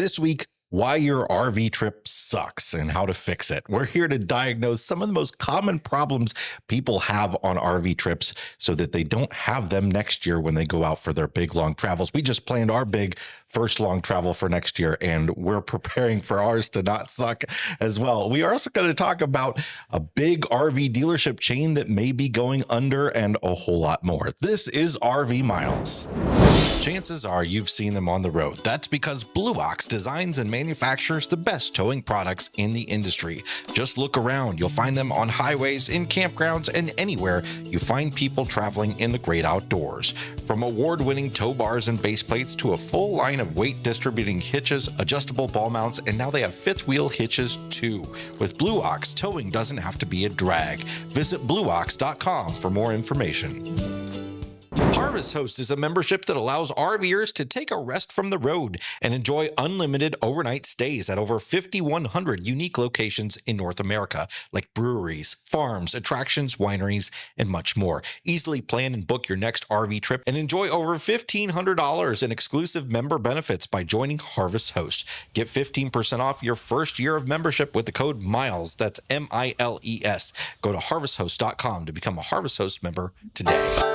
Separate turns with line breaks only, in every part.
This week, why your RV trip sucks and how to fix it. We're here to diagnose some of the most common problems people have on RV trips so that they don't have them next year when they go out for their big long travels. We just planned our big first long travel for next year, and we're preparing for ours to not suck as well. We are also going to talk about a big RV dealership chain that may be going under and a whole lot more. This is RV Miles. Chances are you've seen them on the road. That's because Blue Ox designs and manufactures the best towing products in the industry. Just look around. You'll find them on highways, in campgrounds, and anywhere you find people traveling in the great outdoors. From award-winning tow bars and base plates to a full line of weight distributing hitches, adjustable ball mounts, and now they have fifth wheel hitches too. With Blue Ox, towing doesn't have to be a drag. Visit blueox.com for more information. Harvest Host is a membership that allows RVers to take a rest from the road and enjoy unlimited overnight stays at over 5,100 unique locations in North America, like breweries, farms, attractions, wineries, and much more. Easily plan and book your next RV trip and enjoy over $1,500 in exclusive member benefits by joining Harvest Host. Get 15% off your first year of membership with the code MILES. That's MILES. Go to harvesthost.com to become a Harvest Host member today.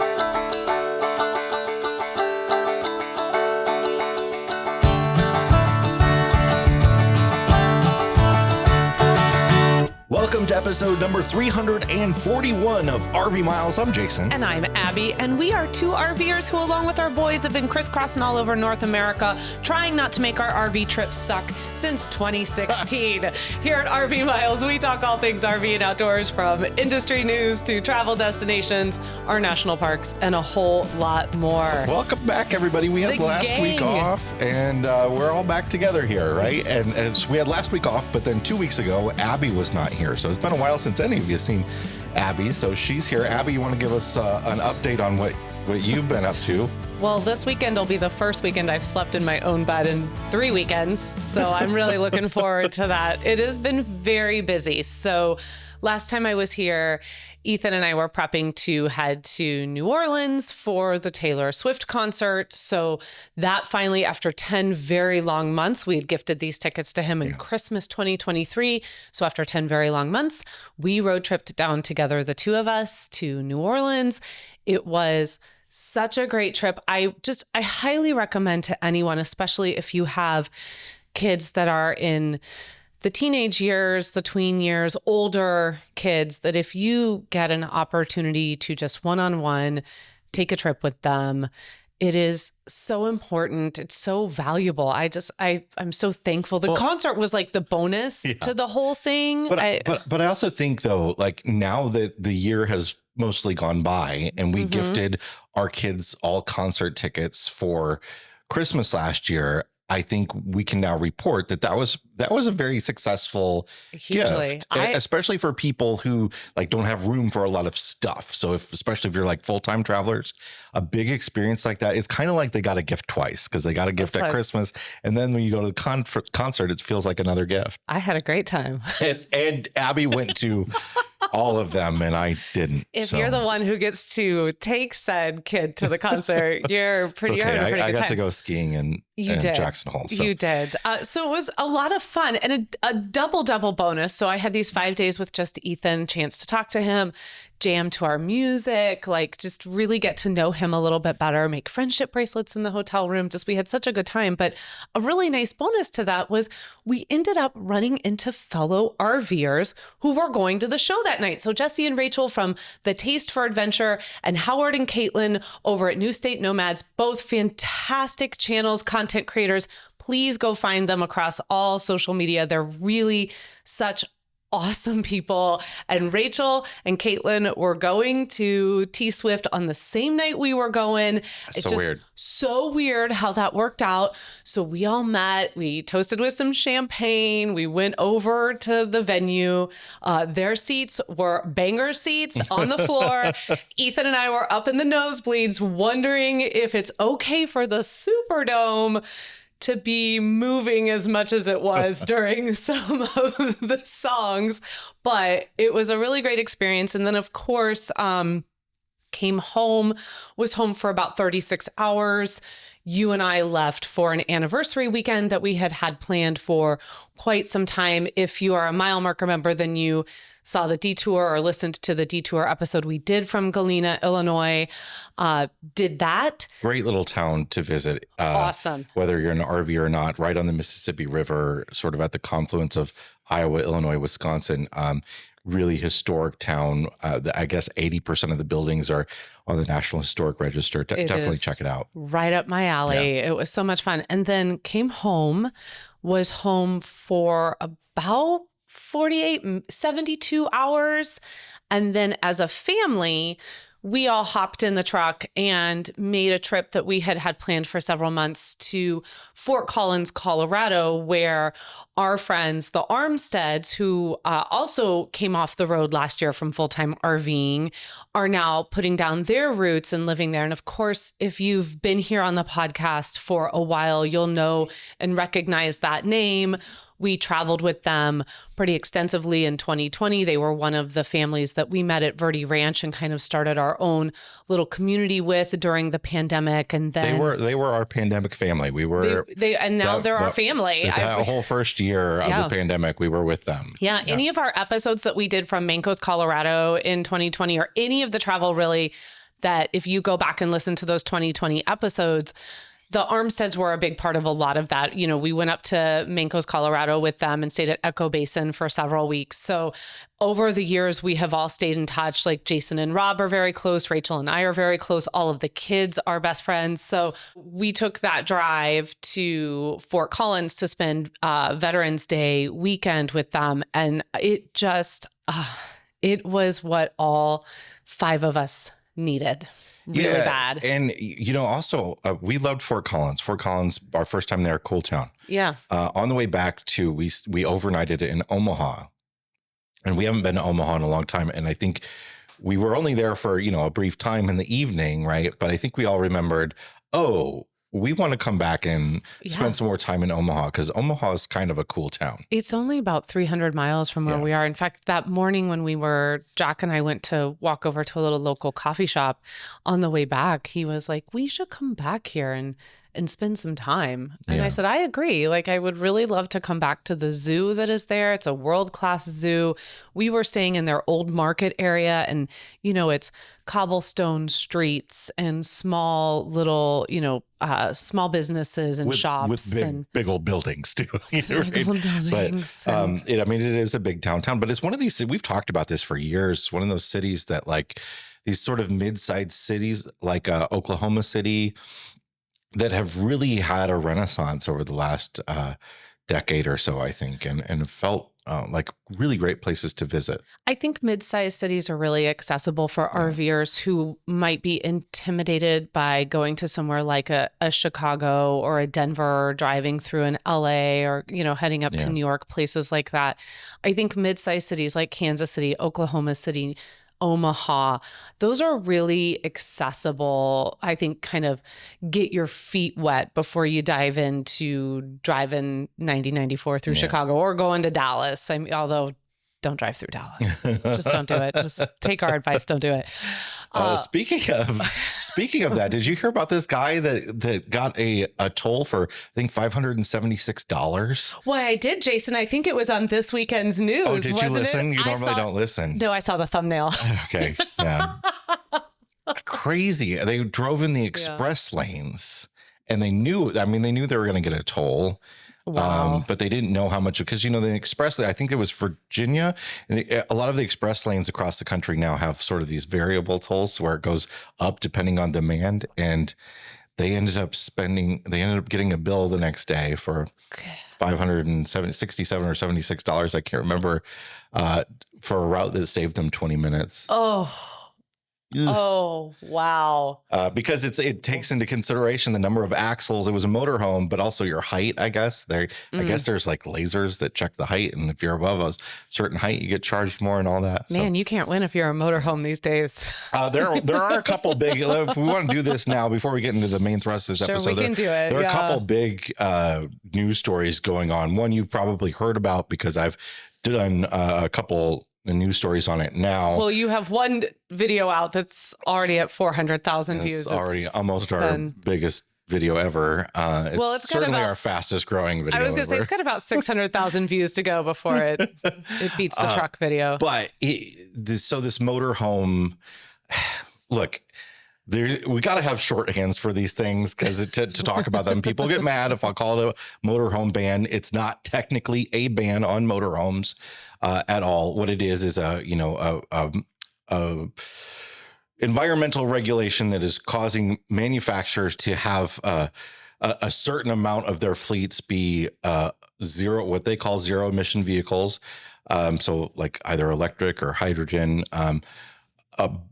Welcome to episode number 341 of RV Miles. I'm Jason.
And I'm Abby. And we are two RVers who, along with our boys, have been crisscrossing all over North America, trying not to make our RV trips suck since 2016. Here at RV Miles, we talk all things RV and outdoors, from industry news to travel destinations, our national parks, and a whole lot more.
Welcome back, everybody. We had last week off, and we're all back together here, right? And as we had last week off, but then 2 weeks ago, Abby was not here. So it's been a while since any of you have seen Abby. So she's here. Abby, you want to give us an update on what you've been up to?
Well, this weekend will be the first weekend I've slept in my own bed in 3 weekends. So I'm really looking forward to that. It has been very busy. So last time I was here, Ethan and I were prepping to head to New Orleans for the Taylor Swift concert. So that finally, after 10 very long months, we had gifted these tickets to him in Christmas 2023. So after 10 very long months, we road tripped down together, the two of us, to New Orleans. It was such a great trip. I highly recommend to anyone, especially if you have kids that are in the teenage years, the tween years, older kids, that if you get an opportunity to just one-on-one take a trip with them, it is so important. It's so valuable. I'm so thankful. The concert was like the bonus to the whole thing.
But I also think, though, like, now that the year has mostly gone by and we gifted our kids all concert tickets for Christmas last year, I think we can now report that was a very successful gift, especially for people who like don't have room for a lot of stuff. So especially if you're like full-time travelers, a big experience like that is kind of like they got a gift twice, because they got a gift at Christmas, and then when you go to the concert, it feels like another gift.
I had a great time.
And Abby went to all of them, and I didn't.
If you're the one who gets to take said kid to the concert, you're pretty.
Okay,
you're having a pretty
I
good
got
time.
to go skiing in Jackson Hole. So.
You did. So it was a lot of fun, and a double bonus. So I had these 5 days with just Ethan, chance to talk to him, jam to our music, like just really get to know him a little bit better, make friendship bracelets in the hotel room. We had such a good time. But a really nice bonus to that was we ended up running into fellow RVers who were going to the show that night. So Jesse and Rachel from The Taste for Adventure, and Howard and Caitlin over at New State Nomads, both fantastic channels, content creators. Please go find them across all social media. They're really such awesome people. And Rachel and Caitlin were going to T-Swift on the same night we were going.
It's so weird.
So weird how that worked out. So we all met, we toasted with some champagne. We went over to the venue. Their seats were banger seats on the floor. Ethan and I were up in the nosebleeds wondering if it's okay for the Superdome to be moving as much as it was during some of the songs. But it was a really great experience. And then, of course, came home, was home for about 36 hours. You and I left for an anniversary weekend that we had planned for quite some time. If you are a Mile Marker member, then you saw the detour or listened to the detour episode we did from Galena, Illinois. Did that.
Great little town to visit.
Awesome.
Whether you're an RV or not, right on the Mississippi River, sort of at the confluence of Iowa, Illinois, Wisconsin. Really historic town. I guess 80% of the buildings are on the National Historic Register. Definitely check it out.
Right up my alley. Yeah. It was so much fun. And then came home, was home for about 72 hours. And then as a family, we all hopped in the truck and made a trip that we had planned for several months to Fort Collins, Colorado, where our friends, the Armsteads, who also came off the road last year from full-time RVing, are now putting down their roots and living there. And of course, if you've been here on the podcast for a while, you'll know and recognize that name. We traveled with them pretty extensively in 2020. They were one of the families that we met at Verde Ranch and kind of started our own little community with during the pandemic. And then
they were our pandemic family. We were
and now they're our family.
That whole first year of the pandemic, we were with them.
Yeah. Any of our episodes that we did from Mancos, Colorado in 2020, or any of the travel really, that if you go back and listen to those 2020 episodes, the Armsteads were a big part of a lot of that. You know, we went up to Mancos, Colorado with them and stayed at Echo Basin for several weeks. So over the years, we have all stayed in touch. Like Jason and Rob are very close. Rachel and I are very close. All of the kids are best friends. So we took that drive to Fort Collins to spend Veterans Day weekend with them. And it just, it was what all 5 of us needed. Really bad.
And, also, we loved Fort Collins. Fort Collins, our first time there, cool town.
Yeah.
On the way back we overnighted in Omaha. And we haven't been to Omaha in a long time. And I think we were only there for, a brief time in the evening, right? But I think we all remembered, we want to come back and spend some more time in Omaha, because Omaha is kind of a cool town.
It's only about 300 miles from where we are. In fact, that morning when Jack and I went to walk over to a little local coffee shop, on the way back, he was like, we should come back here and spend some time. And I said, I agree. Like, I would really love to come back to the zoo that is there. It's a world-class zoo. We were staying in their old market area, and, it's cobblestone streets and small little, small businesses and shops
with big old buildings too.
Big old buildings.
But it is a big town, but it's one of these, we've talked about this for years. One of those cities that, like, these sort of mid-sized cities like Oklahoma City, that have really had a renaissance over the last decade or so, I think, and felt like really great places to visit.
I think mid-sized cities are really accessible for RVers who might be intimidated by going to somewhere like a Chicago or a Denver, or driving through an LA, or, heading up to New York, places like that. I think mid-sized cities like Kansas City, Oklahoma City, Omaha, those are really accessible. I think kind of get your feet wet before you dive into driving 90-94 through Chicago or going to Dallas. Although don't drive through Dallas. Just don't do it. Just take our advice. Don't do it.
Speaking of that, did you hear about this guy that got a toll for, I think, $576?
Well, I did, Jason. I think it was on this weekend's news.
Oh, did you listen? You normally don't listen.
No, I saw the thumbnail.
Okay. Yeah. Crazy. They drove in the express lanes, and they knew they were going to get a toll.
Wow.
But they didn't know how much, because, the express, I think it was Virginia. And a lot of the express lanes across the country now have sort of these variable tolls where it goes up depending on demand. And they ended up getting a bill the next day for $567 or $76. I can't remember, for a route that saved them 20 minutes.
Oh, wow.
Because it takes into consideration the number of axles. It was a motorhome, but also your height, I guess. I guess there's like lasers that check the height. And if you're above a certain height, you get charged more and all that.
Man, you can't win if you're a motorhome these days.
There are a couple big, if we want to do this now, before we get into the main thrust of this episode,
we can do it.
There are a couple big news stories going on. One you've probably heard about, because I've done a couple the news stories on it now.
Well, you have one video out that's already at 400,000 views.
It's already almost our biggest video ever. It's certainly our fastest growing video.
I was going to say it's got about 600,000 views to go before it beats the truck video.
But this motorhome, look, we got to have shorthands for these things because to talk about them, people get mad if I call it a motorhome ban. It's not technically a ban on motorhomes at all. What it is a environmental regulation that is causing manufacturers to have a certain amount of their fleets be what they call zero emission vehicles. So like either electric or hydrogen,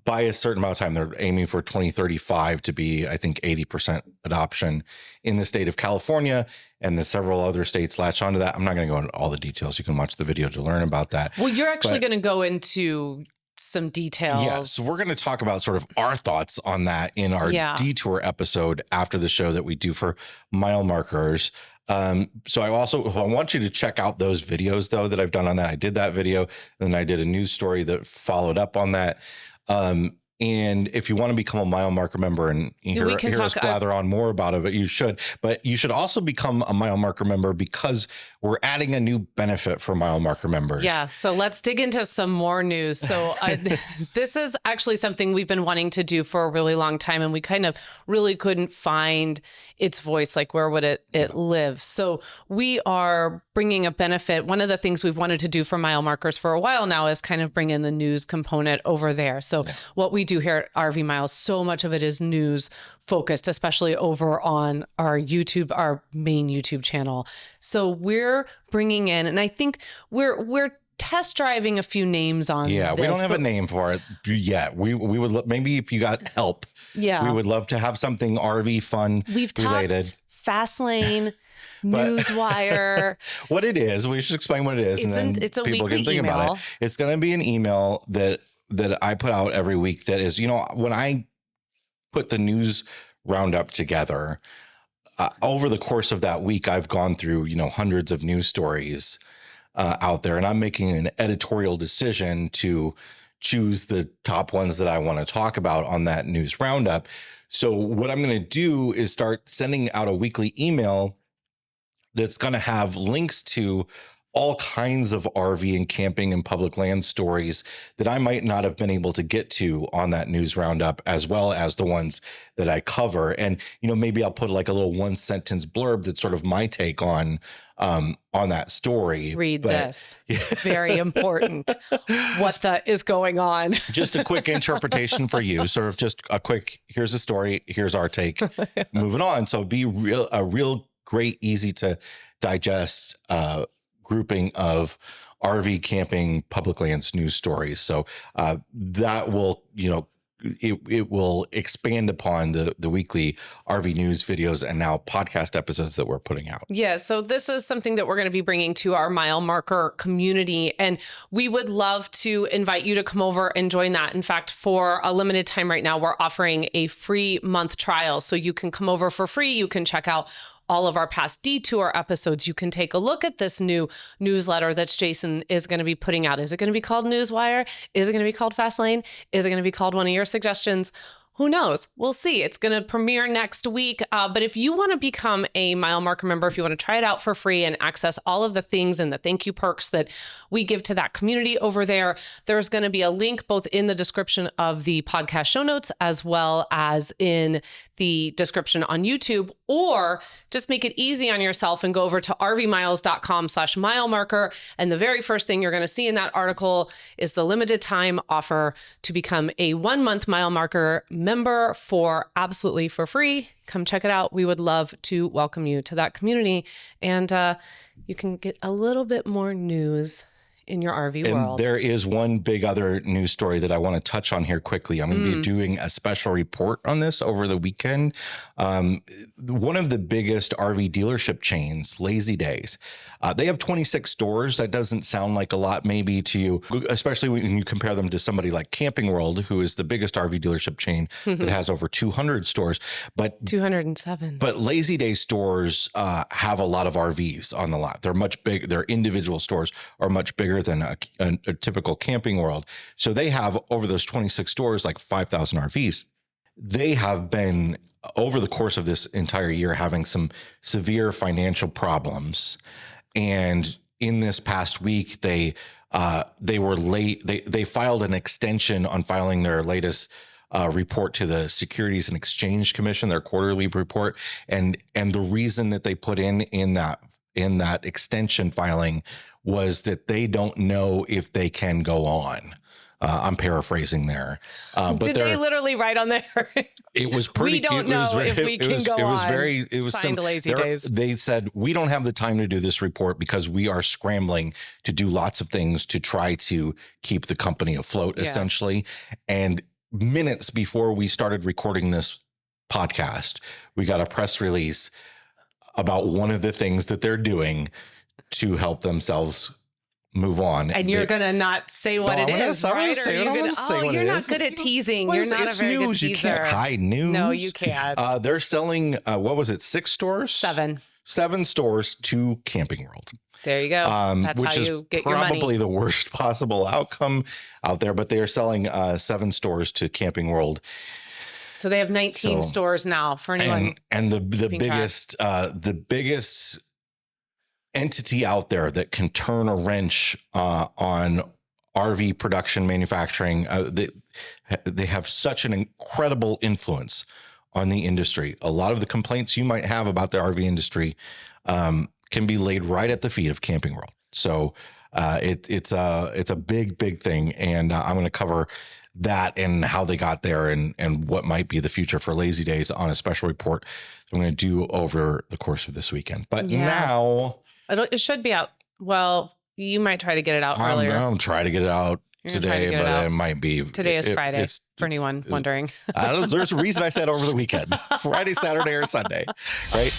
by a certain amount of time. They're aiming for 2035 to be, I think, 80% adoption in the state of California, and the several other states latch onto that. I'm not going to go into all the details. You can watch the video to learn about that.
Well, you're actually going to go into some details.
Yeah, so we're going to talk about sort of our thoughts on that in our detour episode after the show that we do for mile markers. So I want you to check out those videos though that I've done on that. I did that video, and then I did a news story that followed up on that. And if you want to become a mile marker member and hear us blather on more about it, you should. But you should also become a mile marker member because we're adding a new benefit for mile marker members.
Yeah. So let's dig into some more news. So this is actually something we've been wanting to do for a really long time, and we kind of really couldn't find its voice. Like, where would it live? So we are bringing a benefit. One of the things we've wanted to do for mile markers for a while now is kind of bring in the news component over there. So what we do here at RV Miles, so much of it is news focused, especially over on our main YouTube channel. So we're bringing in, and I think we're test driving a few names on
we don't have a name for it yet. We would maybe if you got help. We would love to have something RV fun related.
Talked Fastlane, Newswire.
What it is, we should explain what it is,
it's a
people can think
email.
about it. It's going to be an email that I put out every week. That is, when I put the news roundup together, over the course of that week, I've gone through, hundreds of news stories out there, and I'm making an editorial decision to choose the top ones that I want to talk about on that news roundup. So what I'm going to do is start sending out a weekly email that's going to have links to all kinds of RV and camping and public land stories that I might not have been able to get to on that news roundup, as well as the ones that I cover. And, maybe I'll put like a little 1-sentence blurb that's sort of my take on that story.
Read this. Very important. What is going on?
Just a quick interpretation for you. Sort of just a quick, here's the story, here's our take, moving on. So be a real great, easy to digest grouping of RV camping public lands news stories. So that will, it will expand upon the weekly RV news videos and now podcast episodes that we're putting out.
Yeah. So this is something that we're going to be bringing to our mile marker community, and we would love to invite you to come over and join that. In fact, for a limited time right now, we're offering a free month trial. So you can come over for free. You can check out all of our past detour episodes. You can take a look at this new newsletter that Jason is going to be putting out. Is it going to be called Newswire? Is it going to be called Fastlane? Is it going to be called one of your suggestions? Who knows? We'll see. It's going to premiere next week. But if you want to become a mile marker member, if you want to try it out for free and access all of the things and the thank you perks that we give to that community over there, there's going to be a link both in the description of the podcast show notes as well as in the description on YouTube, or just make it easy on yourself and go over to rvmiles.com/mile marker. And the very first thing you're going to see in that article is the limited time offer to become a 1-month mile marker member absolutely for free. Come check it out. We would love to welcome you to that community, and you can get a little bit more news in your RV world.
There is one big other news story that I want to touch on here quickly. I'm going to be doing a special report on this over the weekend. One of the biggest RV dealership chains, Lazydays, they have 26 stores. That doesn't sound like a lot maybe to you, especially when you compare them to somebody like Camping World, who is the biggest RV dealership chain that has over 200 stores. But
207.
But Lazydays stores have a lot of RVs on the lot. They're much big. Their individual stores are much bigger bigger than a typical Camping World. So they have, over those 26 stores, like 5,000 RVs. They have been, over the course of this entire year, having some severe financial problems. And in this past week, they were late. They filed an extension on filing their latest report to the Securities and Exchange Commission, their quarterly report. And the reason that they put in that extension filing was that they don't know if they can go on. I'm paraphrasing there. But
did they literally write on there?
It was pretty.
We don't know if we can go on.
It was
signed Lazydays.
They said, we don't have the time to do this report because we are scrambling to do lots of things to try to keep the company afloat, essentially. And minutes before we started recording this podcast, we got a press release about one of the things that they're doing to help themselves move on.
And you're going to not say what it is, right? You're not good at teasing. You're not a very good teaser.
You can't hide news.
No, you can't.
They're selling, what was it, 6 stores?
7.
7 stores to Camping World.
There you go. That's
which
how
is
you get your money.
Probably the worst possible outcome out there, but they are selling 7 stores to Camping World.
So they have 19 stores now for anyone.
And the biggest entity out there that can turn a wrench on RV production manufacturing, they have such an incredible influence on the industry. A lot of the complaints you might have about the RV industry can be laid right at the feet of Camping World. So it's a big thing, and I'm going to cover that and how they got there and what might be the future for Lazydays on a special report I'm going to do over the course of this weekend. But now
it should be out. Well, you might try to get it out earlier.
I'll try to get it out today, but it might be.
Today is Friday, for anyone wondering.
There's a reason I said over the weekend. Friday, Saturday, or Sunday, right?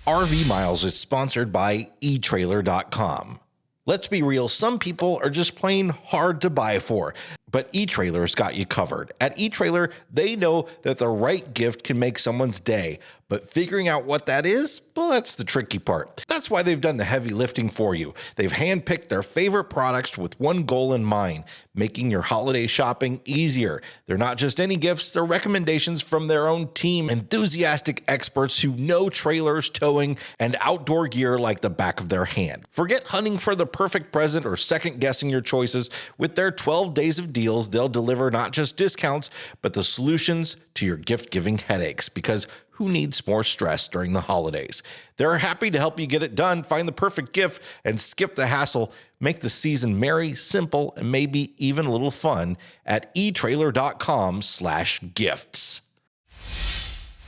RV Miles is sponsored by eTrailer.com. Let's be real, some people are just plain hard to buy for, but eTrailer's got you covered. At eTrailer, they know that the right gift can make someone's day, but figuring out what that is, well, that's the tricky part. That's why they've done the heavy lifting for you. They've handpicked their favorite products with one goal in mind, making your holiday shopping easier. They're not just any gifts, they're recommendations from their own team, enthusiastic experts who know trailers, towing, and outdoor gear like the back of their hand. Forget hunting for the perfect present or second-guessing your choices. With their 12 days of deals, they'll deliver not just discounts, but the solutions to your gift-giving headaches, because who needs more stress during the holidays? They're happy to help you get it done, find the perfect gift, and skip the hassle. Make the season merry, simple, and maybe even a little fun at eTrailer.com/gifts.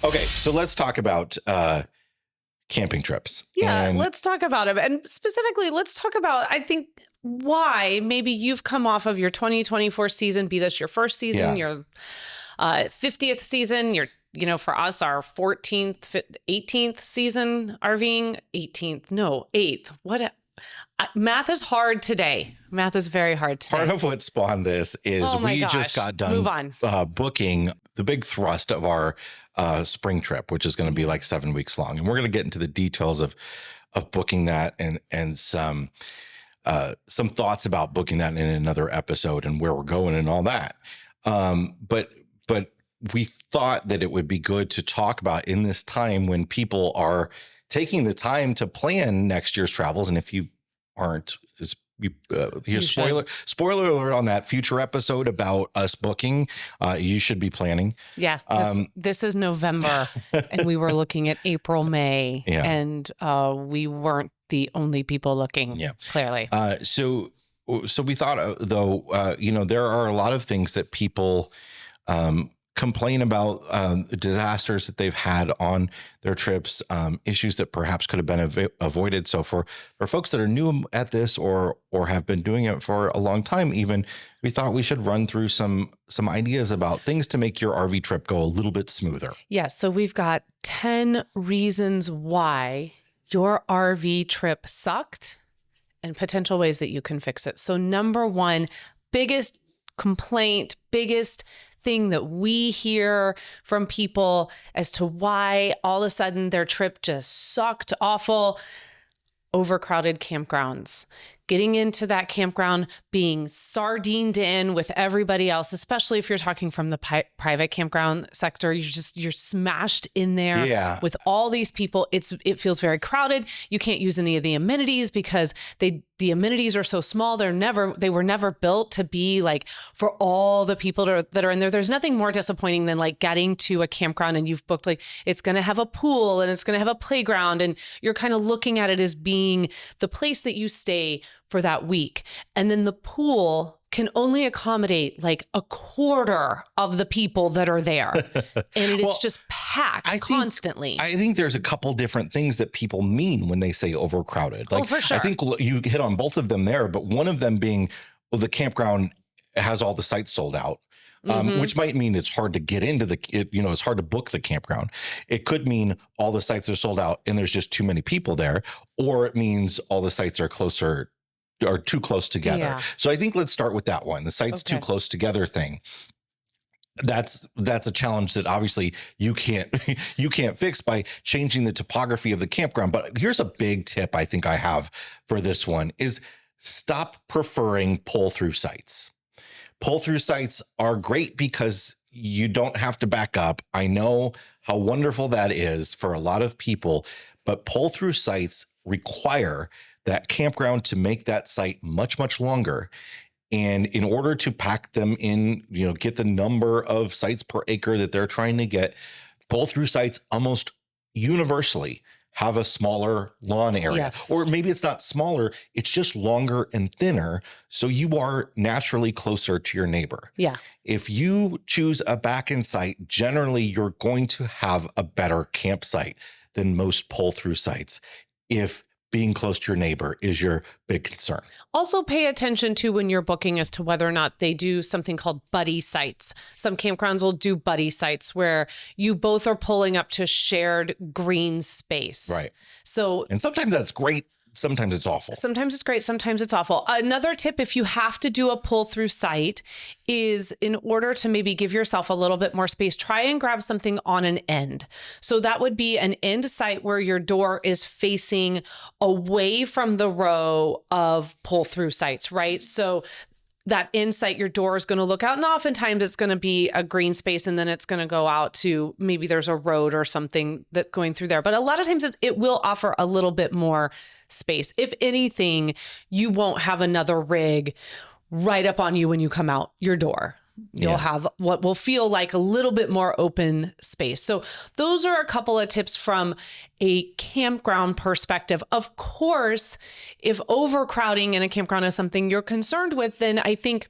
Okay, so let's talk about camping trips.
Yeah, let's talk about it. And specifically, let's talk about, I think, why maybe you've come off of your 2024 season, be this your first season, your 50th season, for us, our 14th, 18th season RVing, 8th. Math is hard today. Math is very hard today.
Part of what spawned this is just got done booking the big thrust of our spring trip, which is going to be like 7 weeks long. And we're going to get into the details of booking that and some thoughts about booking that in another episode and where we're going and all that. But we thought that it would be good to talk about in this time when people are taking the time to plan next year's travels. And if you aren't, here's spoiler alert on that future episode about us booking. You should be planning. Yeah.
This is November and we were looking at April, May, and we weren't the only people looking. Yeah, clearly.
So we thought though, there are a lot of things that people, complain about disasters that they've had on their trips, issues that perhaps could have been avoided. So for folks that are new at this or have been doing it for a long time, even, we thought we should run through some ideas about things to make your RV trip go a little bit smoother.
Yes. So we've got 10 reasons why your RV trip sucked and potential ways that you can fix it. So number one, biggest complaint, biggest thing that we hear from people as to why all of a sudden their trip just sucked, awful: overcrowded campgrounds. getting into that campground, being sardined in with everybody else, especially if you're talking from the private campground sector. You're smashed in there with all these people. It feels very crowded. You can't use any of the amenities because the amenities are so small. They were never built to be like for all the people that are in there. There's nothing more disappointing than like getting to a campground and you've booked like it's going to have a pool and it's going to have a playground and you're kind of looking at it as being the place that you stay for that week. And then the pool can only accommodate like a quarter of the people that are there. And it's just packed constantly.
I think there's a couple different things that people mean when they say overcrowded. Like,
for sure.
I think you hit on both of them there, but one of them being, well, the campground has all the sites sold out. Which might mean it's hard to get into it's hard to book the campground. It could mean all the sites are sold out and there's just too many people there, or it means all the sites are too close together.
Yeah.
So I think let's start with that one, the sites too close together thing. That's a challenge that obviously you can't fix by changing the topography of the campground. But here's a big tip I think I have for this one is stop preferring pull-through sites. Pull-through sites are great because you don't have to back up. I know how wonderful that is for a lot of people, but pull-through sites require that campground to make that site much, much longer. And in order to pack them in, get the number of sites per acre that they're trying to get, pull-through sites almost universally have a smaller lawn area.
Yes.
Or maybe it's not smaller, it's just longer and thinner. So you are naturally closer to your neighbor.
Yeah.
If you choose a back-in site, generally you're going to have a better campsite than most pull-through sites if being close to your neighbor is your big concern.
Also pay attention to when you're booking as to whether or not they do something called buddy sites. Some campgrounds will do buddy sites where you both are pulling up to shared green space.
Right.
And
sometimes that's great. Sometimes it's awful.
Sometimes it's great. Sometimes it's awful. Another tip, if you have to do a pull through site, is in order to maybe give yourself a little bit more space, try and grab something on an end. So that would be an end site where your door is facing away from the row of pull through sites, right? So that inside your door is going to look out, and oftentimes it's going to be a green space, and then it's going to go out to maybe there's a road or something that's going through there. But a lot of times it will offer a little bit more space. If anything, you won't have another rig right up on you when you come out your door. You'll have what will feel like a little bit more open space. So those are a couple of tips from a campground perspective. Of course, if overcrowding in a campground is something you're concerned with, then I think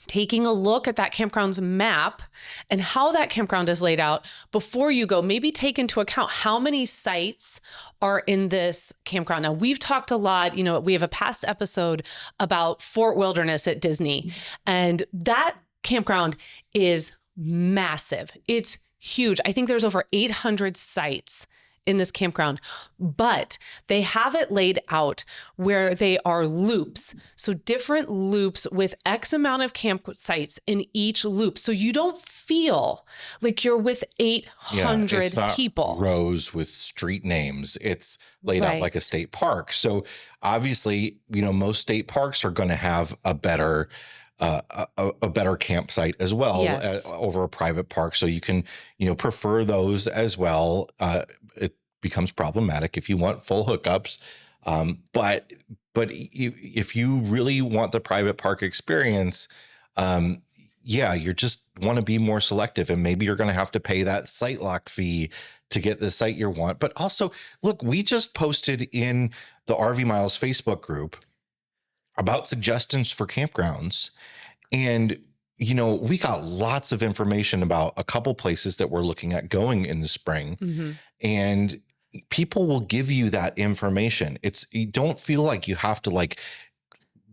taking a look at that campground's map and how that campground is laid out before you go, maybe take into account how many sites are in this campground. Now, we've talked a lot, we have a past episode about Fort Wilderness at Disney, and that campground is massive. It's huge. I think there's over 800 sites in this campground, but they have it laid out where they are loops. So different loops with X amount of campsites in each loop. So you don't feel like you're with 800
it's not
people.
Rows with street names. It's laid out like a state park. So obviously, most state parks are going to have a better campsite as well over a private park. So you can, prefer those as well. It becomes problematic if you want full hookups. But if you really want the private park experience, you just want to be more selective, and maybe you're going to have to pay that site lock fee to get the site you want. But also, look, we just posted in the RV Miles Facebook group about suggestions for campgrounds. And, we got lots of information about a couple places that we're looking at going in the spring. Mm-hmm. And people will give you that information. You don't feel like you have to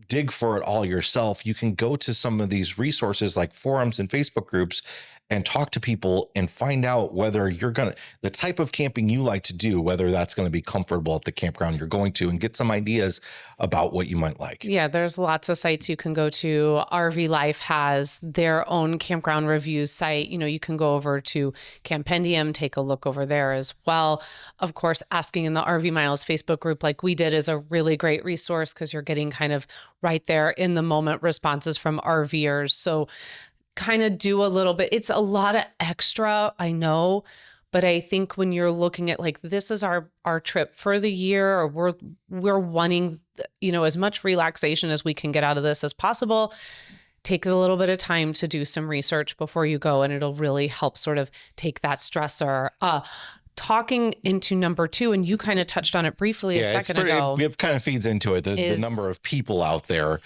dig for it all yourself. You can go to some of these resources like forums and Facebook groups and talk to people and find out whether the type of camping you like to do, whether that's going to be comfortable at the campground you're going to, and get some ideas about what you might like.
Yeah, there's lots of sites you can go to. RV Life has their own campground reviews site. You can go over to Campendium, take a look over there as well. Of course, asking in the RV Miles Facebook group like we did is a really great resource because you're getting kind of right there in the moment responses from RVers. So kind of do a little bit. It's a lot of extra, I know, but I think when you're looking at like, this is our trip for the year, or we're wanting, as much relaxation as we can get out of this as possible, take a little bit of time to do some research before you go. And it'll really help sort of take that stressor. Talking into number 2, and you kind of touched on it briefly a second ago.
It kind of feeds into it, the number of people out there.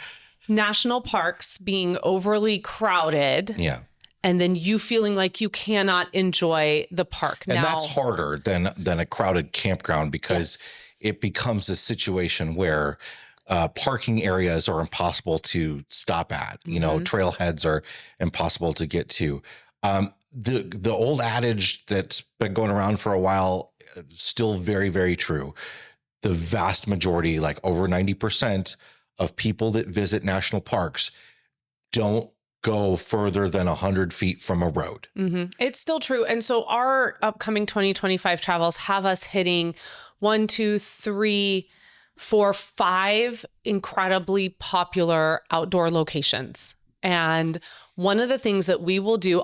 National parks being overly crowded.
Yeah.
And then you feeling like you cannot enjoy the park.
And that's harder than a crowded campground because it becomes a situation where parking areas are impossible to stop at. Trailheads are impossible to get to. The old adage that's been going around for a while, still very, very true. The vast majority, like over 90%, of people that visit national parks don't go further than 100 feet from a road.
Mm-hmm. It's still true. And so our upcoming 2025 travels have us hitting 1, 2, 3, 4, 5 incredibly popular outdoor locations. And one of the things that we will do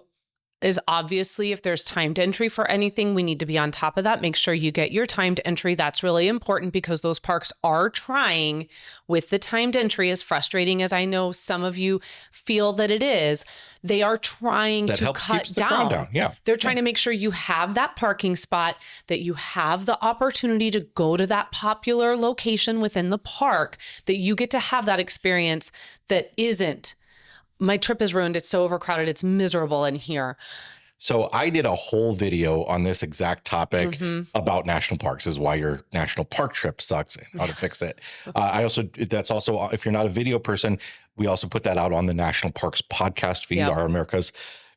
is obviously if there's timed entry for anything, we need to be on top of that. Make sure you get your timed entry. That's really important because those parks are trying with the timed entry, as frustrating as I know some of you feel that it is, they are trying to cut down.
Yeah.
They're trying to make sure you have that parking spot, that you have the opportunity to go to that popular location within the park, that you get to have that experience that isn't, my trip is ruined. It's so overcrowded. It's miserable in here.
So I did a whole video on this exact topic about national parks, is why your national park trip sucks and how to fix it. That's also, if you're not a video person, we also put that out on the National Parks podcast feed, our America's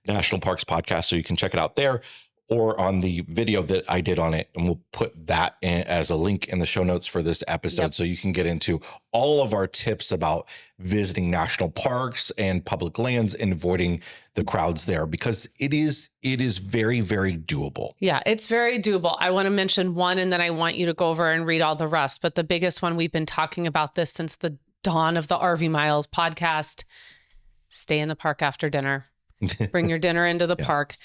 National Parks podcast. So you can check it out there or on the video that I did on it. And we'll put that in as a link in the show notes for this episode. So you can get into all of our tips about visiting national parks and public lands and avoiding the crowds there, because it is very, very doable.
Yeah, it's very doable. I want to mention one, and then I want you to go over and read all the rest. But the biggest one, we've been talking about this since the dawn of the RV Miles podcast: stay in the park after dinner. Bring your dinner into the park.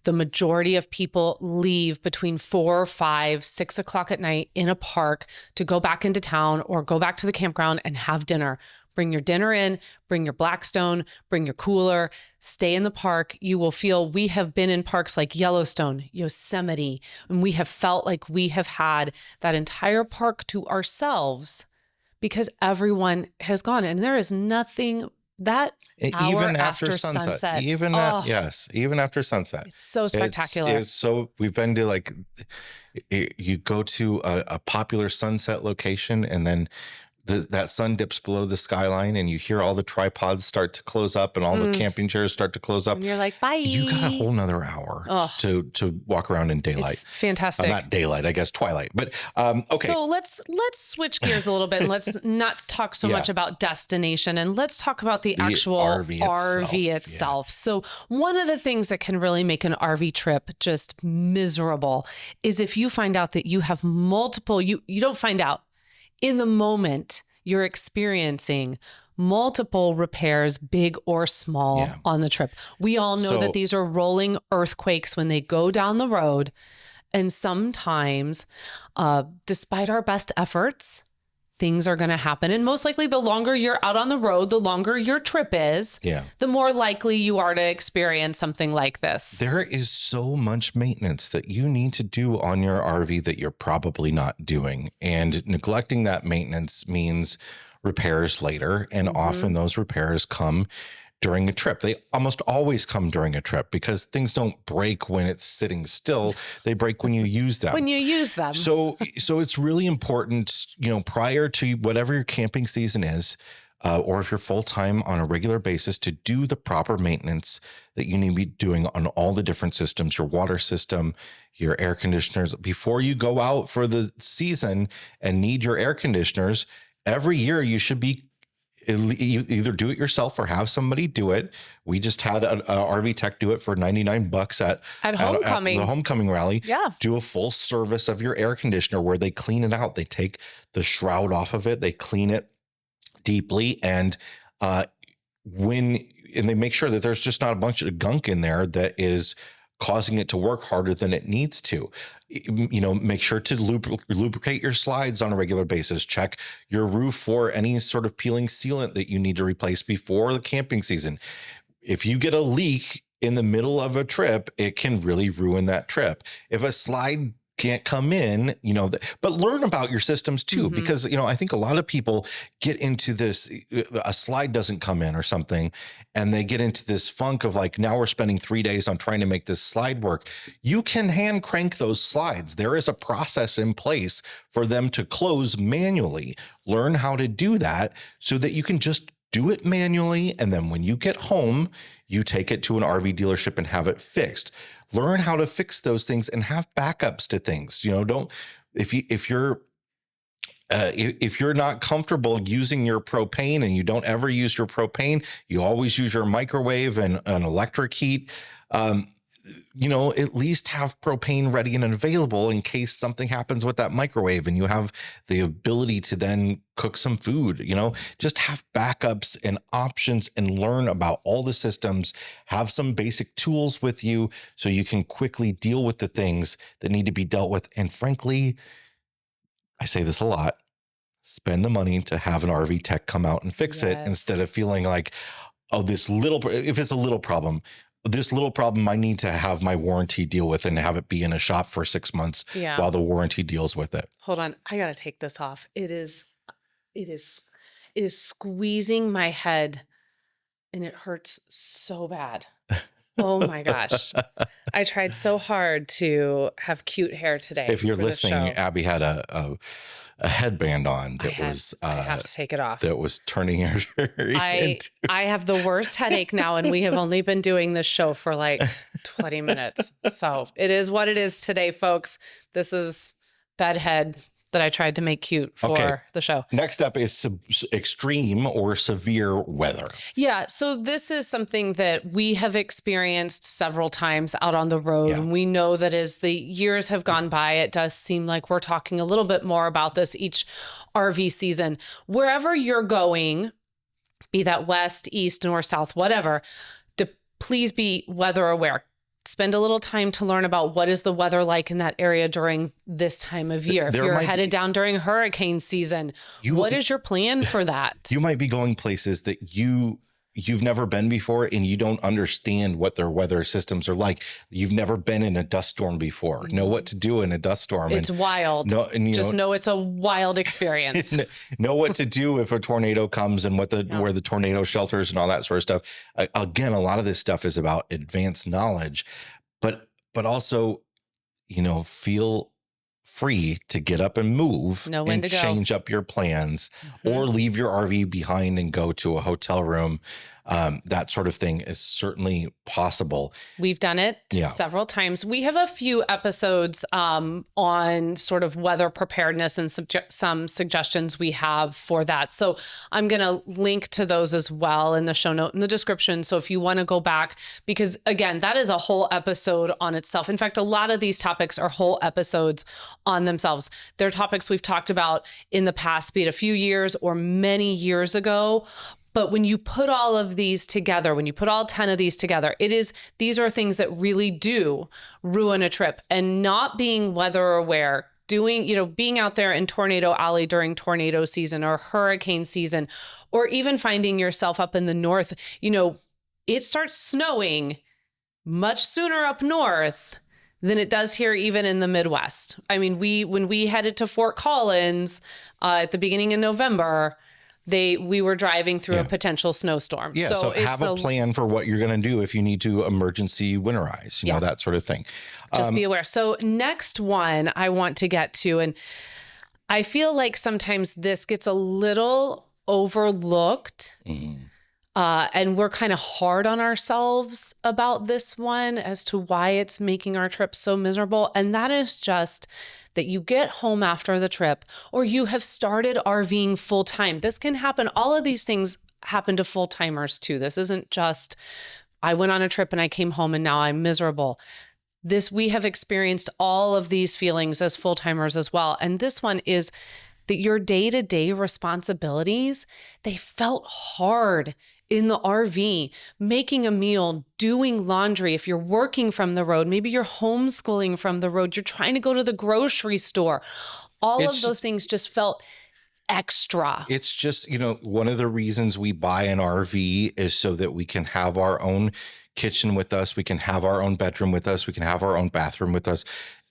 The majority of people leave between 4, 5, 6 o'clock at night in a park to go back into town or go back to the campground and have dinner. Bring your dinner in, bring your Blackstone, bring your cooler, stay in the park. You will feel, we have been in parks like Yellowstone, Yosemite, and we have felt like we have had that entire park to ourselves because everyone has gone. And there is nothing that even after sunset.
Even after sunset.
It's so spectacular.
So we've been to you go to a popular sunset location, and then that sun dips below the skyline, and you hear all the tripods start to close up and all the camping chairs start to close up.
And you're like, bye.
You got a whole nother hour to walk around in daylight.
It's fantastic.
Not daylight, I guess twilight. But okay.
So let's switch gears a little bit, and let's not talk so much about destination, and let's talk about the actual RV itself. So one of the things that can really make an RV trip just miserable is if you find out that you have multiple, you don't find out. In the moment, you're experiencing multiple repairs, big or small, on the trip. We all know that these are rolling earthquakes when they go down the road. And sometimes, despite our best efforts, things are going to happen. And most likely, the longer you're out on the road, the longer your trip is, the more likely you are to experience something like this.
There is so much maintenance that you need to do on your RV that you're probably not doing. And neglecting that maintenance means repairs later. And often those repairs come during a trip. They almost always come during a trip because things don't break when it's sitting still. They break when you use them. So it's really important, prior to whatever your camping season is, or if you're full-time on a regular basis, to do the proper maintenance that you need to be doing on all the different systems, your water system, your air conditioners. Before you go out for the season and need your air conditioners, every year you should be you either do it yourself or have somebody do it. We just had an RV tech do it for $99
at homecoming,
at the homecoming rally.
Yeah.
Do a full service of your air conditioner where they clean it out. They take the shroud off of it. They clean it deeply. And they make sure that there's just not a bunch of gunk in there that is causing it to work harder than it needs to. Make sure to lubricate your slides on a regular basis. Check your roof for any sort of peeling sealant that you need to replace before the camping season. If you get a leak in the middle of a trip, it can really ruin that trip. If a slide can't come in, but learn about your systems too, because, I think a lot of people get into this, a slide doesn't come in or something, and they get into this funk of like, now we're spending 3 days on trying to make this slide work. You can hand crank those slides. There is a process in place for them to close manually. Learn how to do that so that you can just do it manually. And then when you get home, you take it to an RV dealership and have it fixed. Learn how to fix those things and have backups to things. If you're not comfortable using your propane and you don't ever use your propane, you always use your microwave and an electric heat. At least have propane ready and available in case something happens with that microwave and you have the ability to then cook some food. Just have backups and options and learn about all the systems. Have some basic tools with you so you can quickly deal with the things that need to be dealt with. And frankly, I say this a lot, spend the money to have an RV tech come out and fix it instead of feeling like, if it's a little problem, this little problem I need to have my warranty deal with and have it be in a shop for 6 months while the warranty deals with it.
Hold on. I got to take this off. It is squeezing my head and it hurts so bad. Oh my gosh. I tried so hard to have cute hair today.
If you're listening, Abby had a headband on that
I have to take it off.
That was turning her
I have the worst headache now, and we have only been doing this show for like 20 minutes. So it is what it is today, folks. This is bedhead that I tried to make cute for the show.
Next up is extreme or severe weather.
Yeah. So this is something that we have experienced several times out on the road. Yeah. And we know that as the years have gone by, it does seem like we're talking a little bit more about this each RV season. Wherever you're going, be that west, east, north, south, whatever, please be weather aware. Spend a little time to learn about what is the weather like in that area during this time of year. If you're headed down during hurricane season, what is your plan for that?
You might be going places that you've never been before and you don't understand what their weather systems are like. You've never been in a dust storm before. Know what to do in a dust storm.
It's wild. Just know it's a wild experience.
Know what to do if a tornado comes and where the tornado shelters and all that sort of stuff. Again, a lot of this stuff is about advanced knowledge, but also, feel free to get up and move and change up your plans or leave your RV behind and go to a hotel room. That sort of thing is certainly possible.
We've done it several times. We have a few episodes on sort of weather preparedness and some suggestions we have for that. So I'm going to link to those as well in the show note in the description. So if you want to go back, because again, that is a whole episode on itself. In fact, a lot of these topics are whole episodes on themselves. They're topics we've talked about in the past, be it a few years or many years ago. But when you put all of these together, when you put all 10 of these together, these are things that really do ruin a trip. And not being weather aware, being out there in Tornado Alley during tornado season or hurricane season, or even finding yourself up in the north, it starts snowing much sooner up north than it does here, even in the Midwest. I mean, when we headed to Fort Collins at the beginning of November, we were driving through a potential snowstorm.
Yeah, so have a plan for what you're going to do if you need to emergency winterize, that sort of thing.
Just be aware. So next one I want to get to, and I feel like sometimes this gets a little overlooked. And we're kind of hard on ourselves about this one as to why it's making our trip so miserable. And that is just that you get home after the trip or you have started RVing full time. This can happen. All of these things happen to full timers too. This isn't just, I went on a trip and I came home and now I'm miserable. We have experienced all of these feelings as full timers as well. And this one is that your day-to-day responsibilities, they felt hard in the RV, making a meal, doing laundry. If you're working from the road, maybe you're homeschooling from the road, you're trying to go to the grocery store. All of those things just felt extra.
It's just, one of the reasons we buy an RV is so that we can have our own kitchen with us. We can have our own bedroom with us. We can have our own bathroom with us.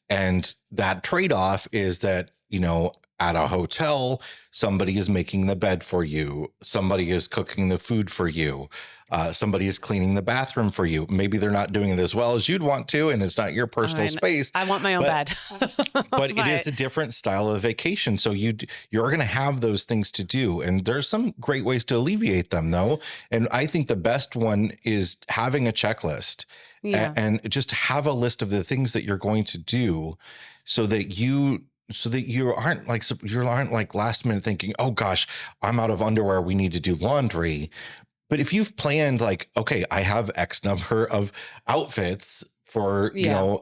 And that trade-off is that, at a hotel, somebody is making the bed for you. Somebody is cooking the food for you. Somebody is cleaning the bathroom for you. Maybe they're not doing it as well as you'd want to, and it's not your personal space.
I want my own bed.
But it is a different style of vacation. So you're going to have those things to do. And there's some great ways to alleviate them, though. And I think the best one is having a checklist and just have a list of the things that you're going to do so that you aren't like last minute thinking, oh gosh, I'm out of underwear. We need to do laundry. But if you've planned like, okay, I have X number of outfits for,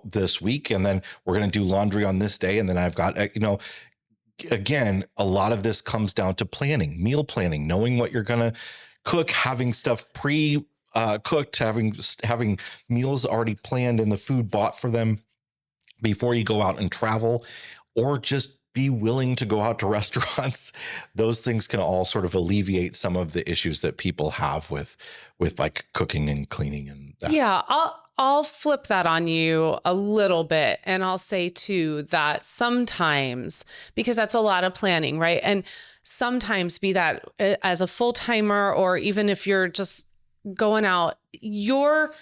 this week, and then we're going to do laundry on this day. And then I've got, again, a lot of this comes down to planning, meal planning, knowing what you're going to cook, having stuff cooked, having meals already planned and the food bought for them before you go out and travel. Or just be willing to go out to restaurants. Those things can all sort of alleviate some of the issues that people have with like cooking and cleaning and that.
Yeah, I'll flip that on you a little bit. And I'll say too that sometimes, because that's a lot of planning, right? And sometimes be that as a full-timer, or even if you're just going out, your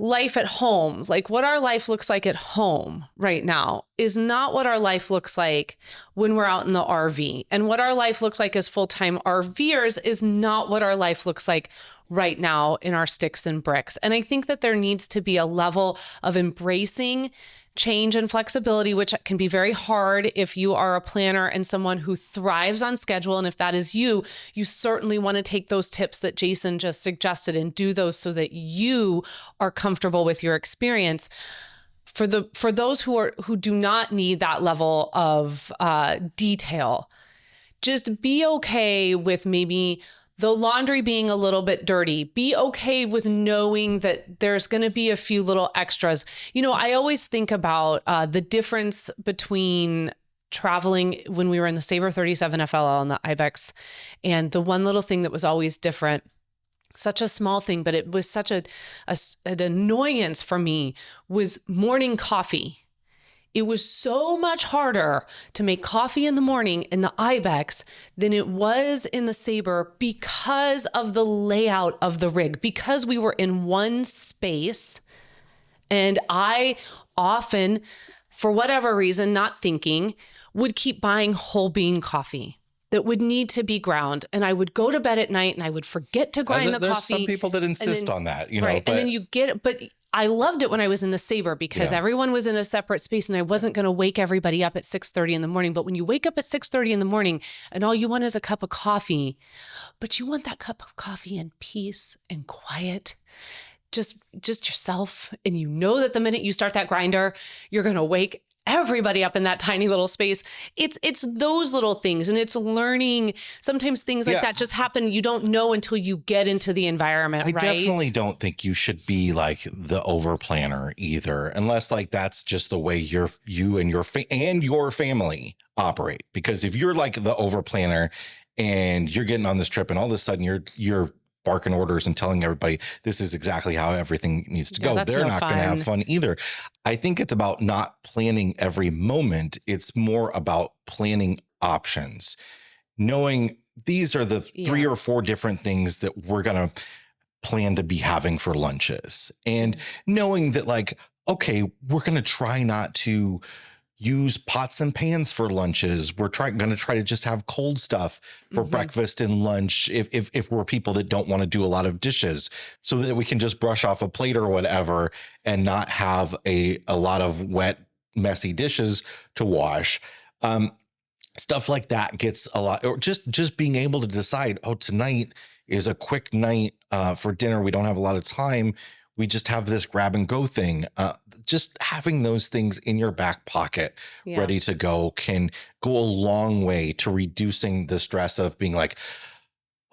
life at home, like what our life looks like at home right now, is not what our life looks like when we're out in the RV. And what our life looks like as full-time RVers is not what our life looks like right now in our sticks and bricks. And I think that there needs to be a level of embracing change and flexibility, which can be very hard if you are a planner and someone who thrives on schedule. And if that is you, you certainly want to take those tips that Jason just suggested and do those so that you are comfortable with your experience. For those who do not need that level of detail, just be okay with maybe the laundry being a little bit dirty. Be okay with knowing that there's going to be a few little extras. I always think about the difference between traveling when we were in the Sabre 37 FLL and the Ibex, and the one little thing that was always different, such a small thing, but it was such an annoyance for me, was morning coffee. It was so much harder to make coffee in the morning in the Ibex than it was in the Sabre because of the layout of the rig, because we were in one space. And I often, for whatever reason, not thinking, would keep buying whole bean coffee that would need to be ground. And I would go to bed at night and I would forget to grind the coffee.
There's some people that insist on that,
right.
But,
and then you get it, but I loved it when I was in the Sabre because everyone was in a separate space and I wasn't going to wake everybody up at 6:30 in the morning. But when you wake up at 6:30 in the morning and all you want is a cup of coffee, but you want that cup of coffee in peace and quiet, just yourself. And you know that the minute you start that grinder, you're going to wake everybody up in that tiny little space. It's those little things, and it's learning. Sometimes things like that just happen. You don't know until you get into the environment, right?
I definitely don't think you should be like the over planner either, unless like that's just the way you and your family operate. Because if you're like the over planner and you're getting on this trip and all of a sudden you're barking orders and telling everybody this is exactly how everything needs to go, they're not going to have fun either. I think it's about not planning every moment. It's more about planning options, knowing these are the 3 or 4 different things that we're going to plan to be having for lunches, and knowing that like, okay, we're going to try not to use pots and pans for lunches. We're going to try to just have cold stuff for breakfast and lunch if we're people that don't want to do a lot of dishes, so that we can just brush off a plate or whatever and not have a lot of wet, messy dishes to wash. Stuff like that gets a lot, or just being able to decide, oh, tonight is a quick night for dinner. We don't have a lot of time. We just have this grab and go thing. Just having those things in your back pocket ready to go can go a long way to reducing the stress of being like,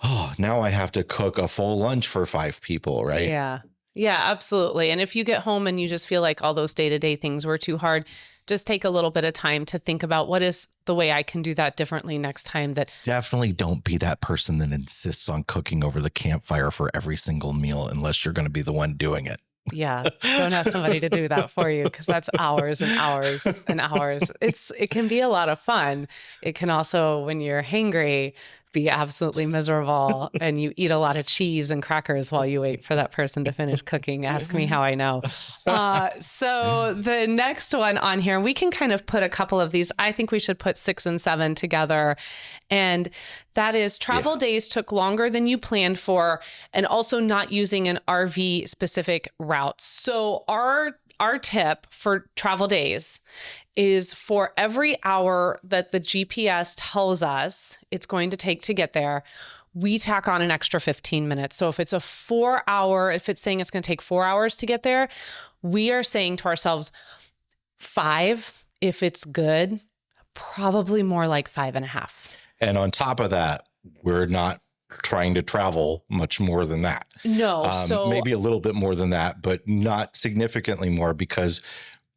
oh, now I have to cook a full lunch for 5 people, right?
Yeah. Yeah, absolutely. And if you get home and you just feel like all those day-to-day things were too hard, just take a little bit of time to think about what is the way I can do that differently next time. That
definitely don't be that person that insists on cooking over the campfire for every single meal unless you're going to be the one doing it.
Yeah. Don't have somebody to do that for you, because that's hours and hours and hours. It can be a lot of fun. It can also, when you're hangry, be absolutely miserable, and you eat a lot of cheese and crackers while you wait for that person to finish cooking. Ask me how I know. So the next one on here, we can kind of put a couple of these. I think we should put 6 and 7 together. And that is travel days took longer than you planned for, and also not using an RV specific route. So our tip for travel days is, for every hour that the GPS tells us it's going to take to get there, we tack on an extra 15 minutes. So if it's if it's saying it's going to take 4 hours to get there, we are saying to ourselves 5, if it's good, probably more like 5.5.
And on top of that, we're not trying to travel much more than that.
No. So
maybe a little bit more than that, but not significantly more, because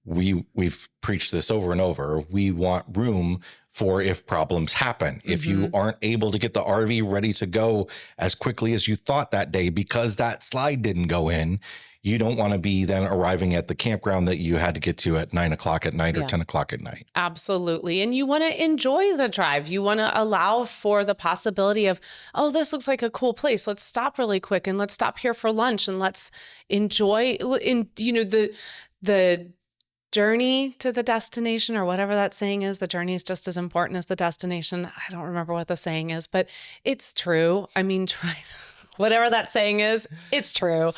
we've preached this over and over. We want room for if problems happen. If you aren't able to get the RV ready to go as quickly as you thought that day because that slide didn't go in, you don't want to be then arriving at the campground that you had to get to at 9 o'clock at night or 10 o'clock at night.
Absolutely. And you want to enjoy the drive. You want to allow for the possibility of, oh, this looks like a cool place. Let's stop really quick and let's stop here for lunch and let's enjoy the journey to the destination, or whatever that saying is. The journey is just as important as the destination. I don't remember what the saying is, but it's true. I mean, whatever that saying is, it's true.